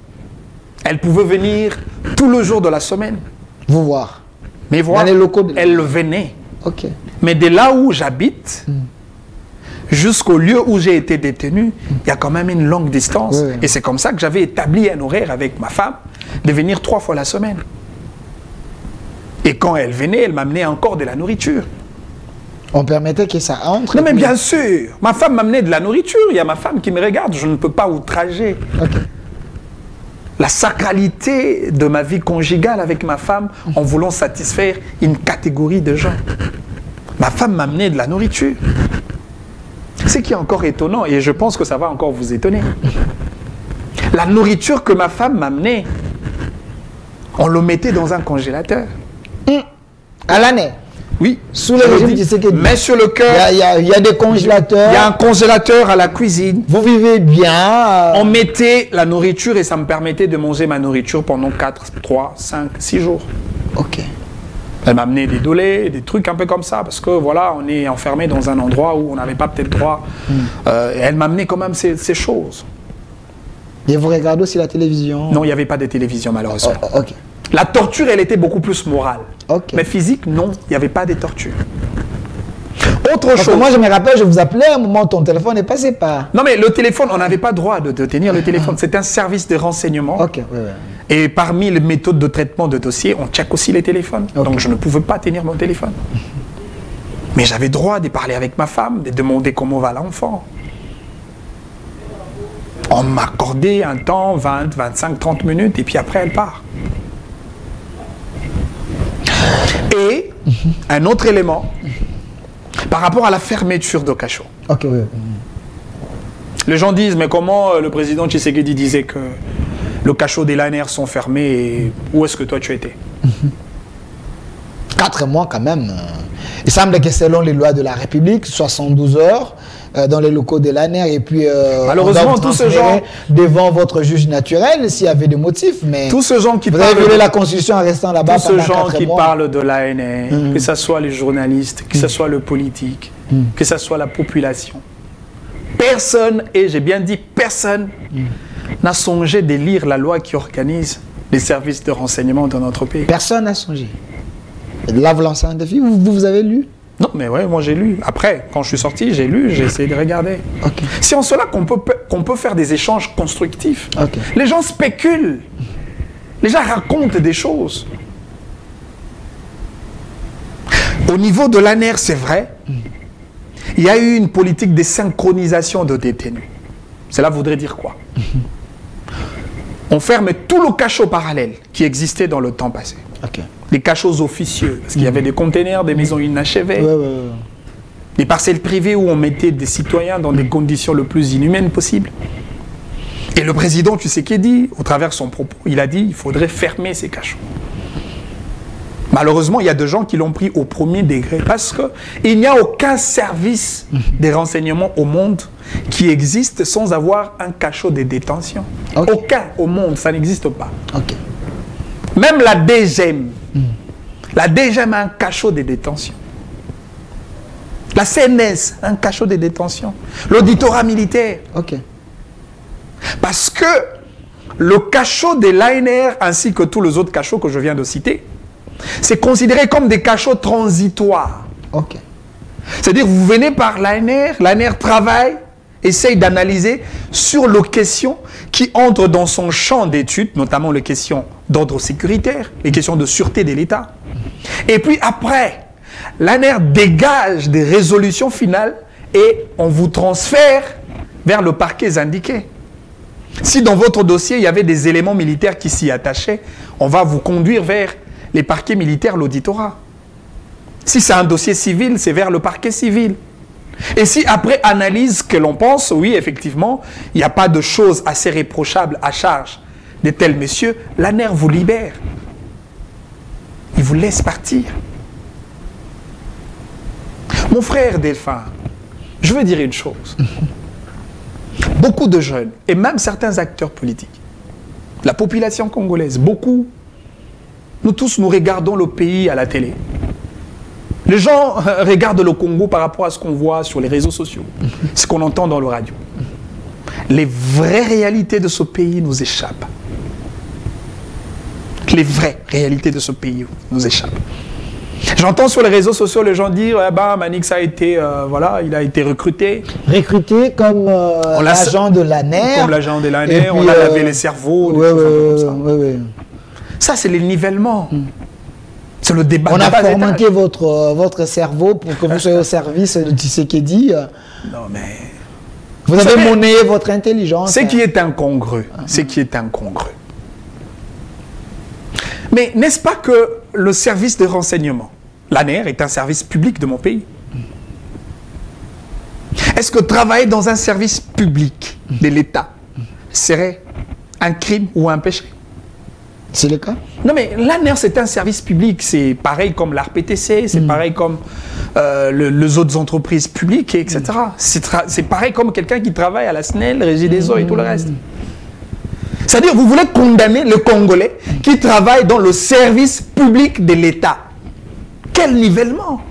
Elle pouvait venir tout le jour de la semaine. Vous voir? Mais voir, dans les locaux de... elle venait. Ok. Mais de là où j'habite, jusqu'au lieu où j'ai été détenu, il y a quand même une longue distance. Oui. Et c'est comme ça que j'avais établi un horaire avec ma femme de venir 3 fois la semaine. Et quand elle venait, elle m'amenait encore de la nourriture. On permettait que ça entre? Non mais bien sûr, ma femme m'amenait de la nourriture. Il y a ma femme qui me regarde, je ne peux pas outrager. Ok. La sacralité de ma vie conjugale avec ma femme en voulant satisfaire une catégorie de gens. Ma femme m'amenait de la nourriture. Ce qui est encore étonnant, et je pense que ça va encore vous étonner. La nourriture que ma femme m'amenait, on le mettait dans un congélateur. À l'année? Oui. Sous le régime du Tshisekedi. Mais sur le cœur. Il y a des congélateurs. Il y a un congélateur à la cuisine. Vous vivez bien. On mettait la nourriture et ça me permettait de manger ma nourriture pendant 4, 3, 5, 6 jours. Ok. Elle m'a amené des dolés, des trucs un peu comme ça, parce que voilà, on est enfermé dans un endroit où on n'avait pas peut-être droit. Et elle m'a amené quand même ces choses. Et vous regardez aussi la télévision? Non, il n'y avait pas de télévision malheureusement. Oh, ok. La torture, elle était beaucoup plus morale. Ok. Mais physique, non, il n'y avait pas de torture. Autre Parce chose. que moi, je me rappelle, je vous appelais à un moment, ton téléphone est passé par... Non, mais le téléphone, on n'avait pas droit de tenir le téléphone. C'est un service de renseignement. Ok, oui. Et parmi les méthodes de traitement de dossier, on check aussi les téléphones. Ok. Donc, je ne pouvais pas tenir mon téléphone. Mais j'avais droit de parler avec ma femme, de demander comment va l'enfant. On m'accordait un temps, 20, 25, 30 minutes, et puis après, elle part. Et un autre élément, par rapport à la fermeture de cachot. Ok, oui. Les gens disent, mais comment le président Tshisekedi disait que le cachot des LANR sont fermés et où est-ce que toi tu étais? 4 mois quand même. Il semble que selon les lois de la République, 72 heures dans les locaux de l'ANR et puis malheureusement, tous ces gens devant votre juge naturel s'il y avait des motifs. Mais tous ces gens qui vous avez violé la Constitution en restant là-bas pendant 4 mois. Tous ces gens qui parlent de l'ANR, que ce soit les journalistes, que ce soit le politique, que ce soit la population. Personne, et j'ai bien dit personne, n'a songé de lire la loi qui organise les services de renseignement dans notre pays. Personne n'a songé. Là, vous lancez un défi, vous avez lu? Non, mais ouais, moi j'ai lu. Après, quand je suis sorti, j'ai lu, j'ai essayé de regarder. Okay. C'est en cela qu'on peut faire des échanges constructifs. Okay. Les gens spéculent. Les gens racontent des choses. Au niveau de l'ANR, c'est vrai, il y a eu une politique de synchronisation de détenus. Cela voudrait dire quoi? On ferme tout le cachot parallèle qui existait dans le temps passé. Okay. Les cachots officieux, parce qu'il y avait des containers, des maisons inachevées, des parcelles privées où on mettait des citoyens dans des conditions le plus inhumaines possible. Et le président Tshisekedi, au travers de son propos, il a dit qu'il faudrait fermer ces cachots. Malheureusement, il y a des gens qui l'ont pris au premier degré parce qu'il n'y a aucun service des renseignements au monde qui existe sans avoir un cachot de détention. Okay. Aucun au monde, ça n'existe pas. Okay. Même la DGM. La DGM a un cachot de détention. La CNS a un cachot de détention. L'auditorat militaire. Okay. Parce que le cachot de l'ANR ainsi que tous les autres cachots que je viens de citer, c'est considéré comme des cachots transitoires. Okay. C'est-à-dire vous venez par l'ANR travaille, essaye d'analyser sur les questions qui entrent dans son champ d'études, notamment les questions d'ordre sécuritaire, les questions de sûreté de l'État. Et puis après, l'ANR dégage des résolutions finales et on vous transfère vers le parquet indiqué. Si dans votre dossier, il y avait des éléments militaires qui s'y attachaient, on va vous conduire vers les parquets militaires, l'auditorat. Si c'est un dossier civil, c'est vers le parquet civil. Et si après analyse que l'on pense, oui, effectivement, il n'y a pas de choses assez réprochables à charge de tels messieurs, l'ANR vous libère. Il vous laisse partir. Mon frère Delphin, je veux dire une chose. Beaucoup de jeunes, et même certains acteurs politiques, la population congolaise, beaucoup, nous tous, nous regardons le pays à la télé. Les gens regardent le Congo par rapport à ce qu'on voit sur les réseaux sociaux, ce qu'on entend dans le radio. Les vraies réalités de ce pays nous échappent. Les vraies réalités de ce pays nous échappent. J'entends sur les réseaux sociaux les gens dire eh ben, Manix a été, voilà, il a été recruté. Recruté comme l'agent de l'ANR. Comme l'agent de l'ANR, on a lavé les cerveaux, des choses comme ça. Ça, c'est les nivellements. C'est le débat. On a formaté votre cerveau pour que vous soyez au service de Tshisekedi. Non, mais... Vous avez monnayé votre intelligence. Ce qui est incongru. Ce qui est incongru. Mais n'est-ce pas que le service de renseignement, l'ANR, est un service public de mon pays? Est-ce que travailler dans un service public de l'État serait un crime ou un péché? C'est le cas? Non, mais l'ANR, c'est un service public. C'est pareil comme l'ARPTC, c'est pareil comme les autres entreprises publiques, etc. C'est pareil comme quelqu'un qui travaille à la SNEL, Régie des eaux et tout le reste. C'est-à-dire, vous voulez condamner le Congolais qui travaille dans le service public de l'État. Quel nivellement?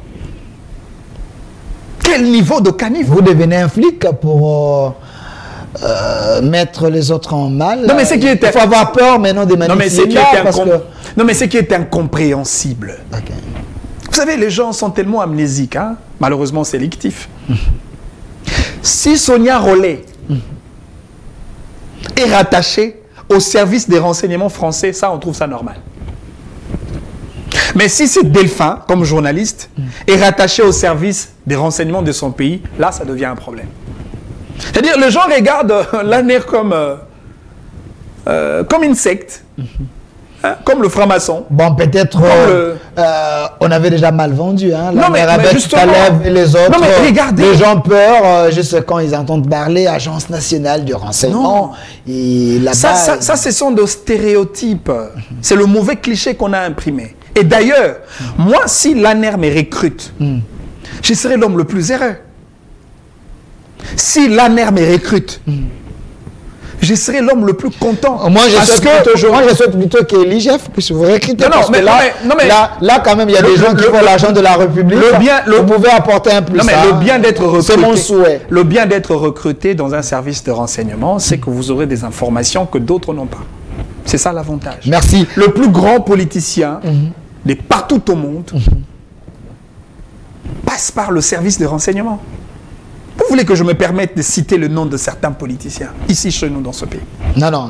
Quel niveau de caniveau? Vous devenez un flic pour mettre les autres en mal. Non, mais c'est qui était... Il faut avoir peur maintenant des manifestations. Non, mais c'est qui est incompréhensible. Okay. Vous savez, les gens sont tellement amnésiques, hein? Malheureusement sélectifs. Si Sonia Rollet est rattachée au service des renseignements français, ça, on trouve ça normal. Mais si c'est Delphin, comme journaliste, est rattaché au service des renseignements de son pays, là, ça devient un problème. C'est-à-dire, les gens regardent l'ANR comme une secte, hein, comme le franc-maçon. Bon, peut-être on avait déjà mal vendu, hein, non, mais justement, et les autres. Non, mais regardez. Les gens peur, juste quand ils entendent parler, Agence nationale du renseignement. Et ça, ce sont des stéréotypes. C'est le mauvais cliché qu'on a imprimé. Et d'ailleurs, moi, si l'ANR me recrute, je serai l'homme le plus heureux. Si l'ANR me recrute, je serai l'homme le plus content. Moi, je souhaite plutôt que l'IGF puisse vous recruter. Non, mais là, quand même, il y a des gens qui font l'argent de la République. Vous pouvez apporter un plus. Non, mais le bien d'être recruté. C'est mon souhait. Le bien d'être recruté dans un service de renseignement, c'est que vous aurez des informations que d'autres n'ont pas. C'est ça l'avantage. Merci. Le plus grand politicien de partout au monde passe par le service de renseignement. Vous voulez que je me permette de citer le nom de certains politiciens ici chez nous dans ce pays? Non,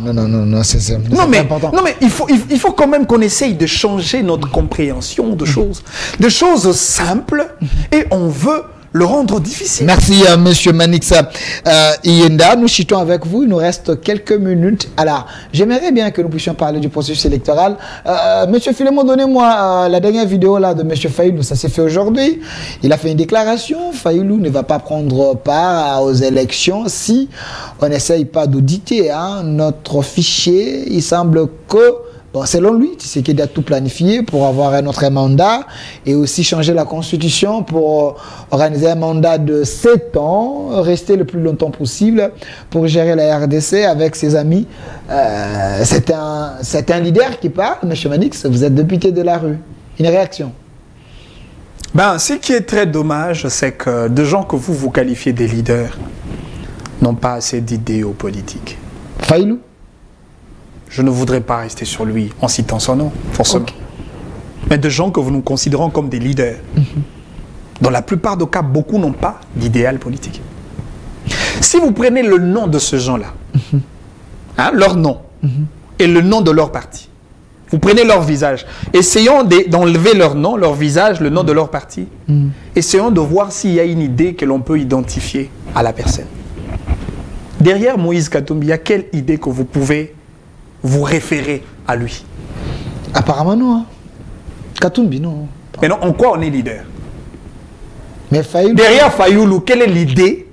c'est important. Non, mais il faut quand même qu'on essaye de changer notre compréhension de choses simples, et on veut le rendre difficile. Merci, monsieur Manix Iyenda. Nous chutons avec vous. Il nous reste quelques minutes. Alors, j'aimerais bien que nous puissions parler du processus électoral. Monsieur Philemon, donnez-moi la dernière vidéo là de monsieur Faïlou. Ça s'est fait aujourd'hui. Il a fait une déclaration. Faïlou ne va pas prendre part aux élections si on n'essaye pas d'auditer notre fichier. Il semble que Bon, selon lui, Tshisekedi a tout planifié pour avoir un autre mandat et aussi changer la constitution pour organiser un mandat de 7 ans, rester le plus longtemps possible pour gérer la RDC avec ses amis. C'est un leader qui parle, M. Manix, vous êtes député de la rue. Une réaction? Ben, ce qui est très dommage, c'est que de gens que vous qualifiez des leaders n'ont pas assez d'idéaux politiques. Faïlou? Je ne voudrais pas rester sur lui en citant son nom, forcément. Okay. Mais de gens que nous considérons comme des leaders. Dans la plupart des cas, beaucoup n'ont pas d'idéal politique. Si vous prenez le nom de ces gens-là, hein, leur nom, et le nom de leur parti, vous prenez leur visage, essayons d'enlever leur nom, leur visage, le nom de leur parti, essayons de voir s'il y a une idée que l'on peut identifier à la personne. Derrière Moïse Katumbi, il y a quelle idée que vous pouvez vous référer à lui? Apparemment non. Hein. Katumbi non. Mais non, en quoi on est leader? Mais Fayoulou... Derrière Fayoulou, quelle est l'idée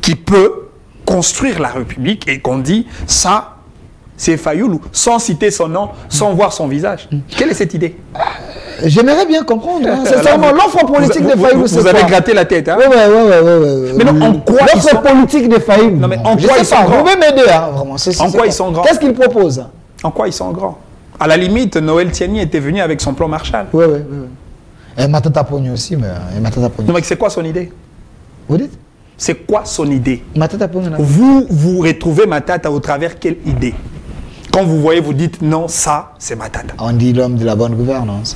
qui peut construire la République et qu'on dit ça, c'est Fayoulou, sans citer son nom, sans voir son visage? Quelle est cette idée? J'aimerais bien comprendre. Hein. C'est vraiment l'offre politique de Fayoulou. Vous avez gratté la tête. Hein? Oui. Mais non, en quoi l'offre politique de Fayoulou? Non, mais en quoi ils sont grands? Vous pouvez m'aider, hein, vraiment. En quoi ils sont grands? Qu'est-ce qu'ils proposent? En quoi ils sont grands? À la limite, Noël Tiani était venu avec son plan Marshall. Oui. Et Matata Pogno aussi, mais Non, mais c'est quoi son idée? Vous dites? C'est quoi son idée? Matata Pogno. Vous retrouvez Matata au travers quelle idée? Quand vous voyez, vous dites non, ça, c'est Matata. On dit l'homme de la bonne gouvernance.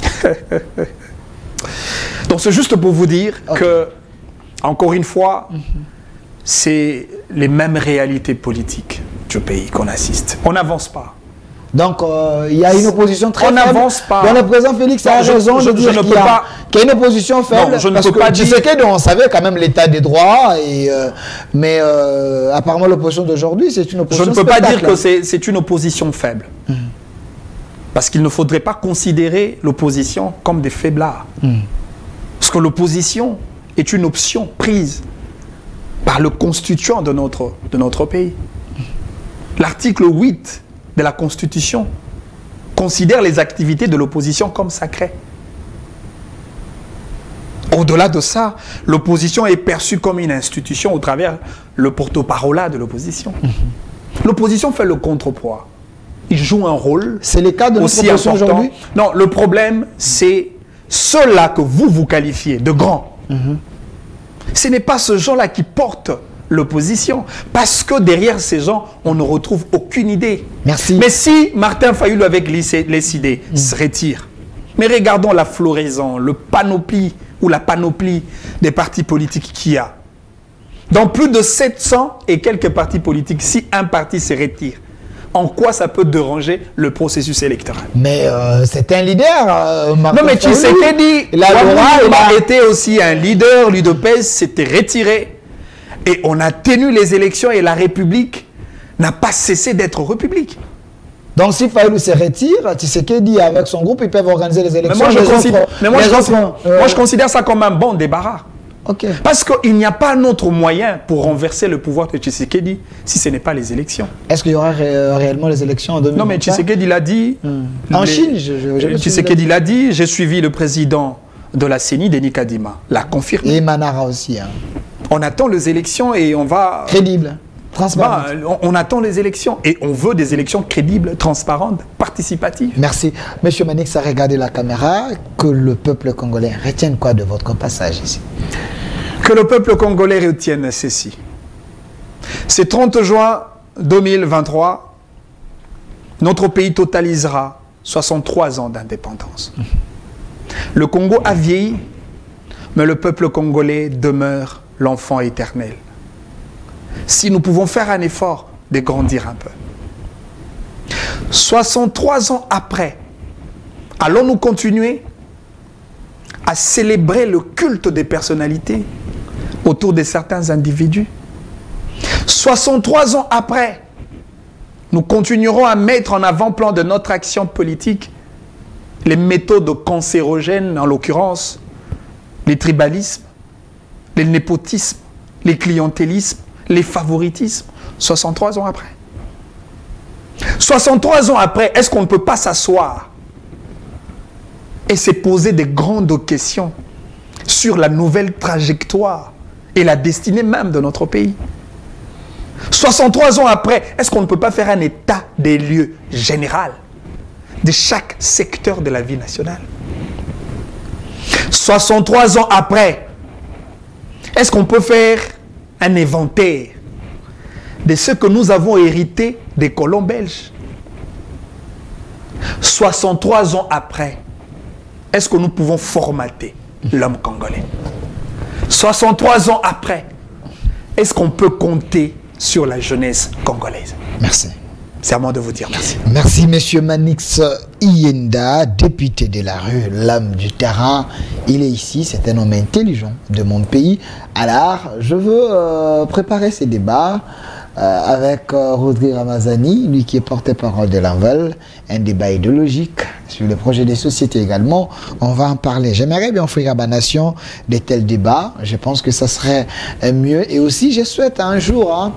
Donc c'est juste pour vous dire que, encore une fois, c'est les mêmes réalités politiques du pays qu'on assiste. On n'avance pas. Donc il y a une opposition très faible. On n'avance pas. Dans le président Félix a raison de dire qu'il y a une opposition faible. Non, je ne parce peux que pas dire... Tshisekedi, on savait quand même l'état des droits. Mais apparemment l'opposition d'aujourd'hui, c'est une opposition Je ne peux pas dire que c'est une opposition faible. Parce qu'il ne faudrait pas considérer l'opposition comme des faiblards. Parce que l'opposition est une option prise par le constituant de notre pays. L'article 8 de la Constitution considère les activités de l'opposition comme sacrées. Au-delà de ça, l'opposition est perçue comme une institution au travers le porte-parole de l'opposition. L'opposition fait le contrepoids. Il joue un rôle. C'est le cas de notre aussi opposition important. aujourd'hui. Non, le problème, c'est ceux-là que vous qualifiez de grands. Ce n'est pas ce genre-là qui porte l'opposition. Parce que derrière ces gens, on ne retrouve aucune idée. Merci. Mais si Martin Fayoulou avec les idées se retire, mais regardons la floraison, le panoplie ou la panoplie des partis politiques qu'il y a. Dans plus de 700 et quelques partis politiques, si un parti se retire, en quoi ça peut déranger le processus électoral? Mais c'est un leader, non, mais tu sais qu'il dit, il a été aussi un leader, l'UDPS s'était retiré. Et on a tenu les élections et la République n'a pas cessé d'être République. Donc si Fayoulou se retire, Tshisekedi avec son groupe, ils peuvent organiser les élections. Moi, je considère ça comme un bon débarras. Okay. Parce qu'il n'y a pas un autre moyen pour renverser le pouvoir de Tshisekedi si ce n'est pas les élections. Est-ce qu'il y aura réellement les élections en 2020? Non, mais Tshisekedi l'a dit. En Chine, Tshisekedi l'a dit. J'ai suivi le président de la CENI, Denis Kadima, l'a confirmé. Et Manara aussi. Hein. On attend les élections et on va... Crédible, transparente. On attend les élections et on veut des élections crédibles, transparentes, participatives. Merci. Monsieur Manix a regardé la caméra. Que le peuple congolais retienne quoi de votre passage ici? Que le peuple congolais retienne ceci. C'est 30 juin 2023, notre pays totalisera 63 ans d'indépendance. Le Congo a vieilli, mais le peuple congolais demeure l'enfant éternel. Si nous pouvons faire un effort de grandir un peu. 63 ans après, allons-nous continuer à célébrer le culte des personnalités autour de certains individus? 63 ans après, nous continuerons à mettre en avant-plan de notre action politique les méthodes cancérogènes, en l'occurrence les tribalismes, les népotismes, les clientélismes, les favoritismes, 63 ans après. 63 ans après, est-ce qu'on ne peut pas s'asseoir et se poser des grandes questions sur la nouvelle trajectoire et la destinée même de notre pays? 63 ans après, est-ce qu'on ne peut pas faire un état des lieux général de chaque secteur de la vie nationale? 63 ans après, est-ce qu'on peut faire un inventaire de ce que nous avons hérité des colons belges? 63 ans après, est-ce que nous pouvons formater l'homme congolais? 63 ans après, est-ce qu'on peut compter sur la jeunesse congolaise? Merci. C'est à moi de vous dire merci. Merci, monsieur Manix Iyenda, député de la rue, l'homme du terrain. Il est ici, c'est un homme intelligent de mon pays. Alors, je veux préparer ces débats avec Rodrigue Ramazani, lui qui est porte-parole de l'Envol, un débat idéologique sur le projet des sociétés également. On va en parler. J'aimerais bien offrir à ma nation de tels débats. Je pense que ça serait mieux. Et aussi, je souhaite un jour,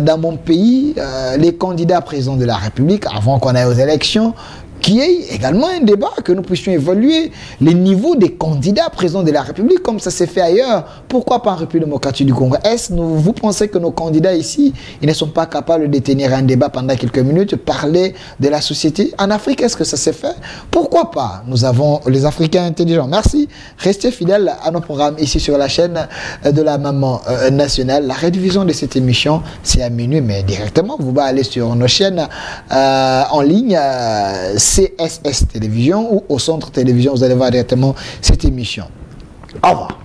dans mon pays, les candidats présidents de la République, avant qu'on aille aux élections, qu'il y ait également un débat, que nous puissions évaluer les niveaux des candidats présidents de la République, comme ça s'est fait ailleurs. Pourquoi pas en République démocratique du Congo? Vous pensez que nos candidats ici, ils ne sont pas capables de tenir un débat pendant quelques minutes, parler de la société? En Afrique, est-ce que ça s'est fait? Pourquoi pas? Nous avons les Africains intelligents. Merci. Restez fidèles à nos programmes ici sur la chaîne de la Maman Nationale. La rediffusion de cette émission, c'est à minuit, mais directement, vous allez aller sur nos chaînes en ligne, CSS Télévision ou au Centre Télévision, vous allez voir directement cette émission. Au revoir.